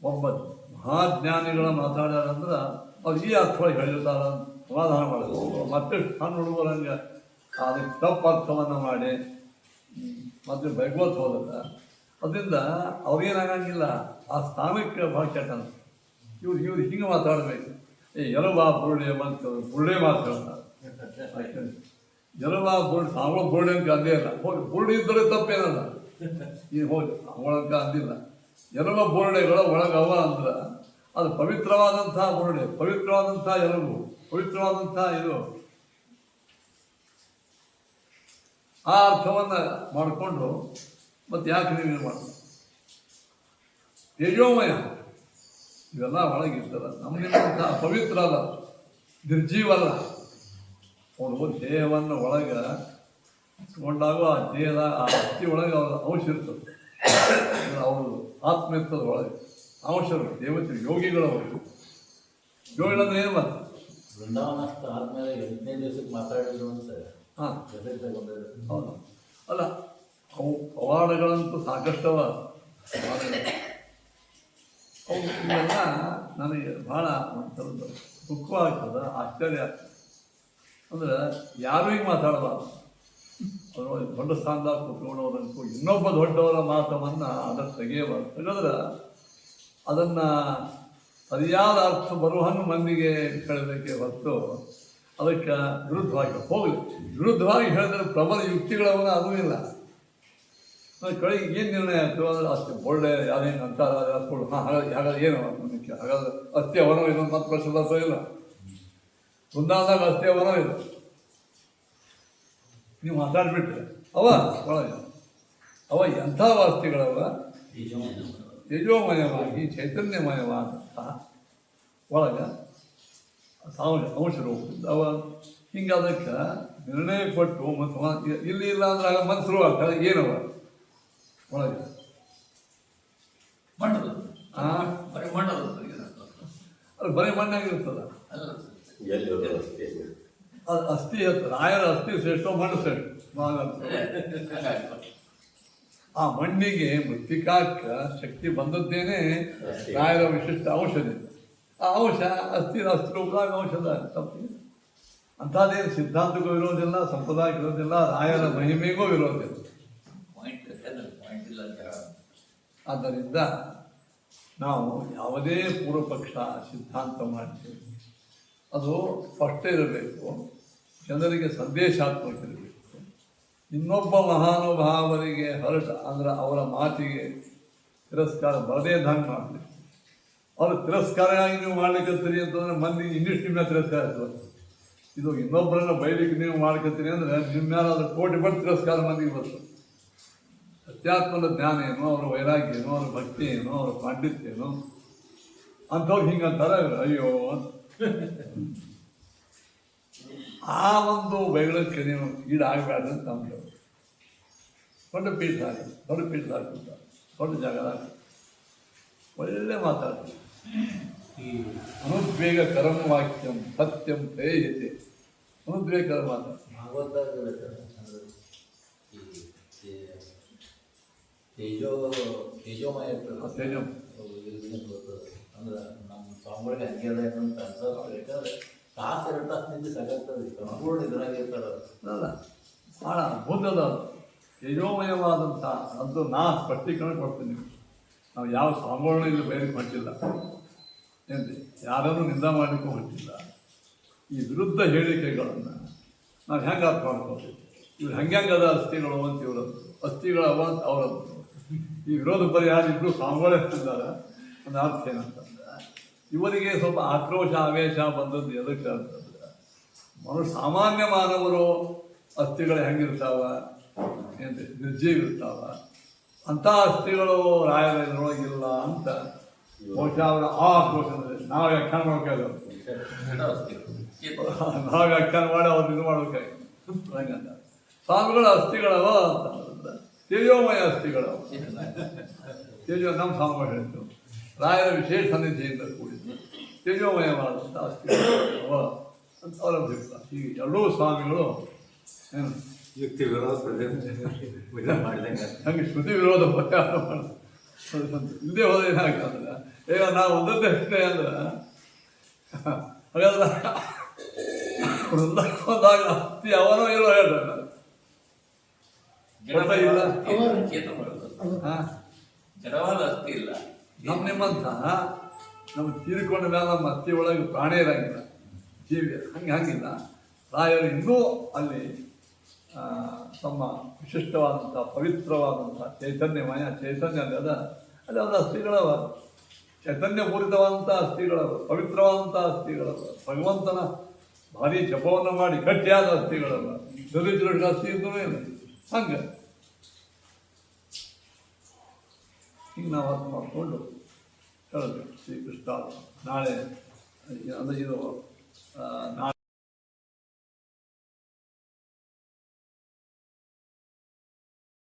ಒಬ್ಬ ಮಹಾಜ್ಞಾನಿಗಳ ಮಾತಾಡ್ಯಾರಂದ್ರೆ ಅವ್ರು ಈ ಅರ್ಥವಾಗಿ ಹೇಳಿರ್ತಾರ ಸಮಾಧಾನ ಮಾಡೋದು. ಮತ್ತೆ ಸಣ್ಣ ಹುಡುಗರಂಗೆ ಅದಕ್ಕೆ ತಪ್ಪು ಅರ್ಥವನ್ನು ಮಾಡಿ ಮತ್ತೆ ಬೈಗೋತ್ ಹೋದಲ್ಲ. ಅದರಿಂದ ಅವ್ರಿಗೇನಾಗಂಗಿಲ್ಲ, ಆ ಸ್ಥಾನಕ್ಕೆ ಭಾಳ ಕೆಟ್ಟ ಅನ್ಸುತ್ತೆ. ಇವ್ರು ಹಿಂಗೆ ಮಾತಾಡಬೇಕು. ಎರಬಾ ಬುರುಡೆ ಬಂತು ಬುರುಡೆ ಮಾತಾಡ್ತಾರೆ. ಎರಬಾ ಬುರುಡೆ ಸಾಂಗಳ ಬುರುಡೆ ಅಂತ ಅಂದೇ ಇಲ್ಲ. ಹೋಗಿ ಬುರುಡೆ ಇದ್ದರೆ ತಪ್ಪೇನಲ್ಲ, ಈಗ ಹೋಗಿ ಅವಳಂಕ ಅಂದಿಲ್ಲ. ಎರಬ ಬುರುಡೆಗಳ ಒಳಗವ ಅಂದ್ರೆ ಅದು ಪವಿತ್ರವಾದಂಥ ಬುರುಡೆ, ಪವಿತ್ರವಾದಂಥ ಎರಬು, ಪವಿತ್ರವಾದಂಥ ಇದು. ಆ ಅರ್ಥವನ್ನು ಮಾಡಿಕೊಂಡು ಮತ್ತು ಯಾಕೆ ನೀವು ಏನು ಮಾಡ್ತೀವಿ? ತೇಜೋಮಯ ಇವೆಲ್ಲ ಒಳಗಿರ್ತದ. ನಮ್ಮಂಥ ಪವಿತ್ರ ಅಲ್ಲ, ನಿರ್ಜೀವಲ್ಲ. ಅವನು ದೇಹವನ್ನು ಒಳಗೆ ಇಟ್ಕೊಂಡಾಗ ಆ ದೇಹದ ಆ ಅಸ್ಥಿ ಒಳಗೆ ಅವ್ರ ಅಂಶ ಇರ್ತದೆ. ಅವರು ಆತ್ಮ ಇರ್ತದೆ ಒಳಗೆ, ಅಂಶರು ದೇವತೆ ಯೋಗಿಗಳವರು. ಯೋಗಿಗಳಂದ್ರೆ ಏನು ಮಾಡ್ತಾರೆ? ಬೃಂದಾವನಸ್ಥ ಆದ್ಮೇಲೆ 8ನೇ ದಿವಸಕ್ಕೆ ಮಾತಾಡಿದ್ರು ಅಂತ. ಹಾಂ ಹೌದು. ಅಲ್ಲ, ಅವು ಪವಾಡಗಳಂತೂ ಸಾಕಷ್ಟವ. ಅವು ಇವೆಲ್ಲ ನನಗೆ ಭಾಳ ಒಂಥರದ್ದು ದುಃಖ ಆಗ್ತದೆ, ಆಶ್ಚರ್ಯ ಆಗ್ತದೆ. ಅಂದ್ರೆ ಯಾರು ಈಗ ಮಾತಾಡಬಾರ್ದು. ಅದರೊಳಗೆ ದೊಡ್ಡ ಸ್ಥಾನದಾಗ ಕೂತ್ಕೊಳ್ಳೋದಂತೂ ಇನ್ನೊಬ್ಬ ದೊಡ್ಡವರ ಮಾತವನ್ನು ಅದನ್ನು ತೆಗೆಯಬಾರ್ದು. ತೆಗೆದ್ರೆ ಅದನ್ನು ಸರಿಯಾದ ಅರ್ಥ ಬರುವನ್ನು ಮಂದಿಗೆ ಹೇಳಬೇಕೆ ಹೊರತು ಅದಕ್ಕೆ ವಿರುದ್ಧವಾಗಿ ಹೋಗಲಿ. ವಿರುದ್ಧವಾಗಿ ಹೇಳಿದ್ರೆ ಪ್ರಬಲ ಯುಕ್ತಿಗಳವನ್ನ ಅದೂ ಇಲ್ಲ. ಕಡೆಗೆ ಏನು ನಿರ್ಣಯ ಆಯಿತು ಅಂದರೆ ಅಷ್ಟೇ ಒಳ್ಳೆ ಯಾರೇನು ಅಂತಾರ ಹಾಸ್ಕೊಂಡು ಹಾಗಾದ್ರೆ ಏನು ಮುಖ್ಯ, ಹಾಗಾದ್ರೆ ಅಸ್ಥಿ ಅವನೋ ಇದೊಂದು ಮತ್ತೆ ಪ್ರಶ್ನೆ ಬರ್ತೋ ಇಲ್ಲ. ಮುಂದಾದಾಗ ಅಸ್ಥಿ ಅವನೋ ಇಲ್ಲ, ನೀವು ಮಾತಾಡ್ಬಿಟ್ರೆ ಅವ ಒಳಗೆ ಅವ ಎಂಥ ವಾಸ್ತಿಗಳವ ತೇಜೋಮಯವಾಗಿ ಚೈತನ್ಯಮಯವಾದಂತಹ ಒಳಗೆ ಅಂಶ ರೂಪದಿಂದ ಅವ ಹಿಂಗೆ ಅದಕ್ಕೆ ನಿರ್ಣಯ ಕೊಟ್ಟು ಮತ್ತು ಇಲ್ಲಿ ಇಲ್ಲ ಅಂದ್ರೆ ಆಗ ಮನಸ್ಸು ಆಗ್ತದೆ ಏನವ ಒಳಗೆ ಮಣ್ಣದು ಹಾಂ ಬರೀ ಮಣ್ಣದು ಅದು ಬರೀ ಮಣ್ಣಾಗಿರ್ತದ. ಅಲ್ಲ ಅದು ಅಸ್ಥಿ ರಾಯರ ಅಸ್ಥಿ ಶ್ರೇಷ್ಠ ಮಣ್ಣು ಶ್ರೇಷ್ಠ. ಆ ಮಣ್ಣಿಗೆ ಮೃತ್ತಿಕಾಕ್ಕ ಶಕ್ತಿ ಬಂದದ್ದೇನೆ ರಾಯರ ವಿಶಿಷ್ಟ ಔಷಧಿ. ಆ ಅಂಶ ಅಸ್ಥಿ ರೂಪದಾಗ ಔಷಧ ತಪ್ಪಿದೆ. ಅಂಥದ್ದೇನು ಸಿದ್ಧಾಂತಕ್ಕೂ ವಿರೋಧಿಲ್ಲ, ಸಂಪ್ರದಾಯಕ್ಕೂ ವಿರೋಧಿಲ್ಲ, ರಾಯರ ಮಹಿಮೆಗೂ ವಿರೋಧಿಲ್ಲ. ಆದ್ದರಿಂದ ನಾವು ಯಾವುದೇ ಪೂರ್ವ ಪಕ್ಷ ಸಿದ್ಧಾಂತ ಮಾಡ್ತೀವಿ ಅದು ಸ್ಪಷ್ಟ ಇರಬೇಕು, ಜನರಿಗೆ ಸಂದೇಶಾತ್ಮಕ ಇರಬೇಕು. ಇನ್ನೊಬ್ಬ ಮಹಾನುಭಾವರಿಗೆ ಹರಟ ಅಂದ್ರೆ ಅವರ ಮಾತಿಗೆ ತಿರಸ್ಕಾರ ಬರದೇ ದಂಗೆ ಮಾಡಬೇಕು. ಅವರು ತಿರಸ್ಕಾರ ಆಗಿ ನೀವು ಮಾಡ್ಲಿಕ್ಕತ್ತೀರಿ ಅಂತಂದ್ರೆ ಮಂದಿ ಇನ್ನಿಷ್ಟು ನಿಮ್ಮ ತಿರಸ್ಕಾರ ಇರ್ತದೆ. ಇದು ಇನ್ನೊಬ್ಬರನ್ನ ಬೈಲಿಕ್ಕೆ ನೀವು ಮಾಡ್ಕೊತೀರಿ ಅಂದರೆ ನಿಮ್ಮ ಮೇಲೆ ಅದ್ರ ಕೋಟಿ ಬಟ್ಟು ತಿರಸ್ಕಾರ ಮಂದಿಗೆ ಬರ್ತದೆ. ಅಧ್ಯಾತ್ಮದ ಜ್ಞಾನ ಏನೋ, ಅವ್ರ ವೈರಾಗ್ಯ ಏನೋ, ಅವ್ರ ಭಕ್ತಿ ಏನೋ, ಅವ್ರ ಪಾಂಡಿತ್ಯ ಏನೋ ಅಂಥವ್ರು ಹಿಂಗಂತಾರೆ ಅಯ್ಯೋ ಅಂತ. ಆ ಒಂದು ಬೆಗಳಕ್ಕೆ ನೀವು ಈಡಾಗಬೇಡ್ರಿ ಅಂತ ನಮ್ಗೆ ದೊಡ್ಡ ಪೀಠ ಹಾಕಿ ದೊಡ್ಡ ಜಾಗದಾಗ ಒಳ್ಳೆ ಮಾತಾಡ್ತಾರೆ. ಅನುದ್ವೇಗ ಕರಂ ವಾಕ್ಯಂ ಸತ್ಯಂ ಪ್ರೇಯತೆ. ಅನುದ್ವೇಗ ಮಾತಾಡ್ತಾರೆ. ತೇಜೋಮಯ ತೇಜಂ ಅಂದ್ರೆ ನಮ್ಮ ಸ್ವಾಮಿಗಳಿಗೆ ಹಂಗೆ ಅದ ಏನಂತ ಅನ್ಸೋದು. ತಾಸು 2 ತಾಸು ನಿಂತು ಸಾಕಾಗ್ತದೆ, ಸಂಪೂರ್ಣ ಇದ್ರಾಗಿರ್ತಾರೆ. ಅಲ್ಲ ಭಾಳ ಅದ್ಭುತದ ತೇಜೋಮಯವಾದಂಥ ಅದು ನಾ ಸ್ಪಷ್ಟೀಕರಣ ಕೊಡ್ತೀನಿ. ನಾವು ಯಾವ ಸ್ವಾಮಿಗಳನ್ನ ಇಲ್ಲಿ ಬಯಲಿಕ್ಕೆ ಹೊಂಟಿಲ್ಲ, ಏನ್ರಿ ಯಾರನ್ನು ನಿಂದ ಮಾಡಲಿಕ್ಕೂ ಹೊಂಟಿಲ್ಲ. ಈ ವಿರುದ್ಧ ಹೇಳಿಕೆಗಳನ್ನು ನಾವು ಹೆಂಗೆ ಅರ್ಥ ಮಾಡ್ಕೋಬೇಕು? ಇವ್ರು ಹೆಂಗದ ಅಸ್ಥಿಗಳು ಅಂತ ಇವ್ರದ್ದು, ಅಸ್ಥಿಗಳವ ಅಂತ ಅವರದ್ದು. ಈ ವಿರೋಧ ಪರಿಹಾರ ಇಬ್ಬರು ಸ್ವಾಮಿಗಳೇ ಇದ್ದಾರೆ. ಒಂದು ಅರ್ಥ ಏನಂತಂದ್ರೆ ಇವರಿಗೆ ಸ್ವಲ್ಪ ಆಕ್ರೋಶ ಆವೇಶ ಬಂದದ್ದು ಎದಕ್ಕೆ ಅಂತಂದ್ರೆ ಸಾಮಾನ್ಯ ಮಾನವರು ಅಸ್ಥಿಗಳು ಹೆಂಗಿರ್ತಾವ, ಏನ್ರಿ ನಿರ್ಜೀವ ಇರ್ತಾವ, ಅಂಥ ಅಸ್ಥಿಗಳು ರಾಯರ ಇದರೊಳಗಿಲ್ಲ ಅಂತ ಬಹುಶಃ ಅವರ ಆ ಆಕ್ರೋಶ ನಾವು ವ್ಯಾಖ್ಯಾನ ಮಾಡ್ಕೋದು. ನಾವು ವ್ಯಾಖ್ಯಾನ ಮಾಡಿ ಅವ್ರು ಇದು ಮಾಡ್ಬೇಕಾಗಿ ಹಂಗಂತ ಸ್ವಾಮಿಗಳ ಅಸ್ಥಿಗಳವ ಅಂತಂದ್ರೆ ತೇಜೋಮಯ ಅಸ್ಥಿಗಳವ. ನಮ್ಮ ಸ್ವಾಮಿಗಳು ಹೇಳಿದ್ದು ರಾಯರ ವಿಶೇಷ ಸನ್ನಿಧಿಯಿಂದ ಕೂಡಿದ್ದು ತೇಜೋಮಯವಾದಂಥ ಅಸ್ಥಿಗಳವ ಅಂತ ಅವರ ಅಭಿಪ್ರಾಯ. ಈಗ ಎರಡೂ ಸ್ವಾಮಿಗಳು ಏನು ಯುಕ್ತಿ ವಿರೋಧ ಮಾಡಿದಂಗೆ ಹಂಗೆ ಶ್ರುತಿ ವಿರೋಧ ಪರಿಹಾರ ಮಾಡೋದು ಇಲ್ಲದೆ ಹೋದ ಏನಾಗ್ತಂದ್ರೆ ಈಗ ನಾವು ಒಂದೊಂದೇ ಅಷ್ಟೇ ಅಂದ್ರೆ ಹಾಗಾದ್ರೆ ಒಂದಾಗ ಅಸ್ಥಿ ಅವನೋ ಏನೋ ಹೇಳ್ತಾರೆ ಜಡವಾದ ಅಸ್ಥಿ ಇಲ್ಲ. ನಿಮ್ಮಂತ ನಮ್ಮ ತೀರಿಕೊಂಡ ಮೇಲೆ ನಮ್ಮ ಅಸ್ಥಿ ಒಳಗೆ ಪ್ರಾಣಿ ಇರಂಗಿಲ್ಲ, ಜೀವಿ ಹಂಗಿಲ್ಲ. ರಾಯರು ಇನ್ನೂ ಅಲ್ಲಿ ತಮ್ಮ ವಿಶಿಷ್ಟವಾದಂಥ ಪವಿತ್ರವಾದಂಥ ಚೈತನ್ಯಮಯ ಚೈತನ್ಯ ಅದ ಅಲ್ಲಿ ಒಂದು ಅಸ್ಥಿಗಳವ, ಚೈತನ್ಯಪೂರಿತವಾದಂಥ ಅಸ್ಥಿಗಳವ, ಪವಿತ್ರವಾದಂಥ ಅಸ್ಥಿಗಳವ, ಭಗವಂತನ ಭಾರಿ ಜಪವನ್ನು ಮಾಡಿ ಗಟ್ಟಿಯಾದ ಅಸ್ಥಿಗಳವ, ದಲಿತರಿಗೆ ಅಸ್ಥಿ ಇದ್ದೂ ಇಲ್ಲ. ಹಂಗೆ ಹಿಂಗೆ ನಾವು ಅರ್ಥ ಮಾಡಿಕೊಂಡು ಹೇಳಬೇಕು. ಶ್ರೀಕೃಷ್ಣ ನಾಳೆ ಅಂದರೆ ಇದು ನಾಳೆ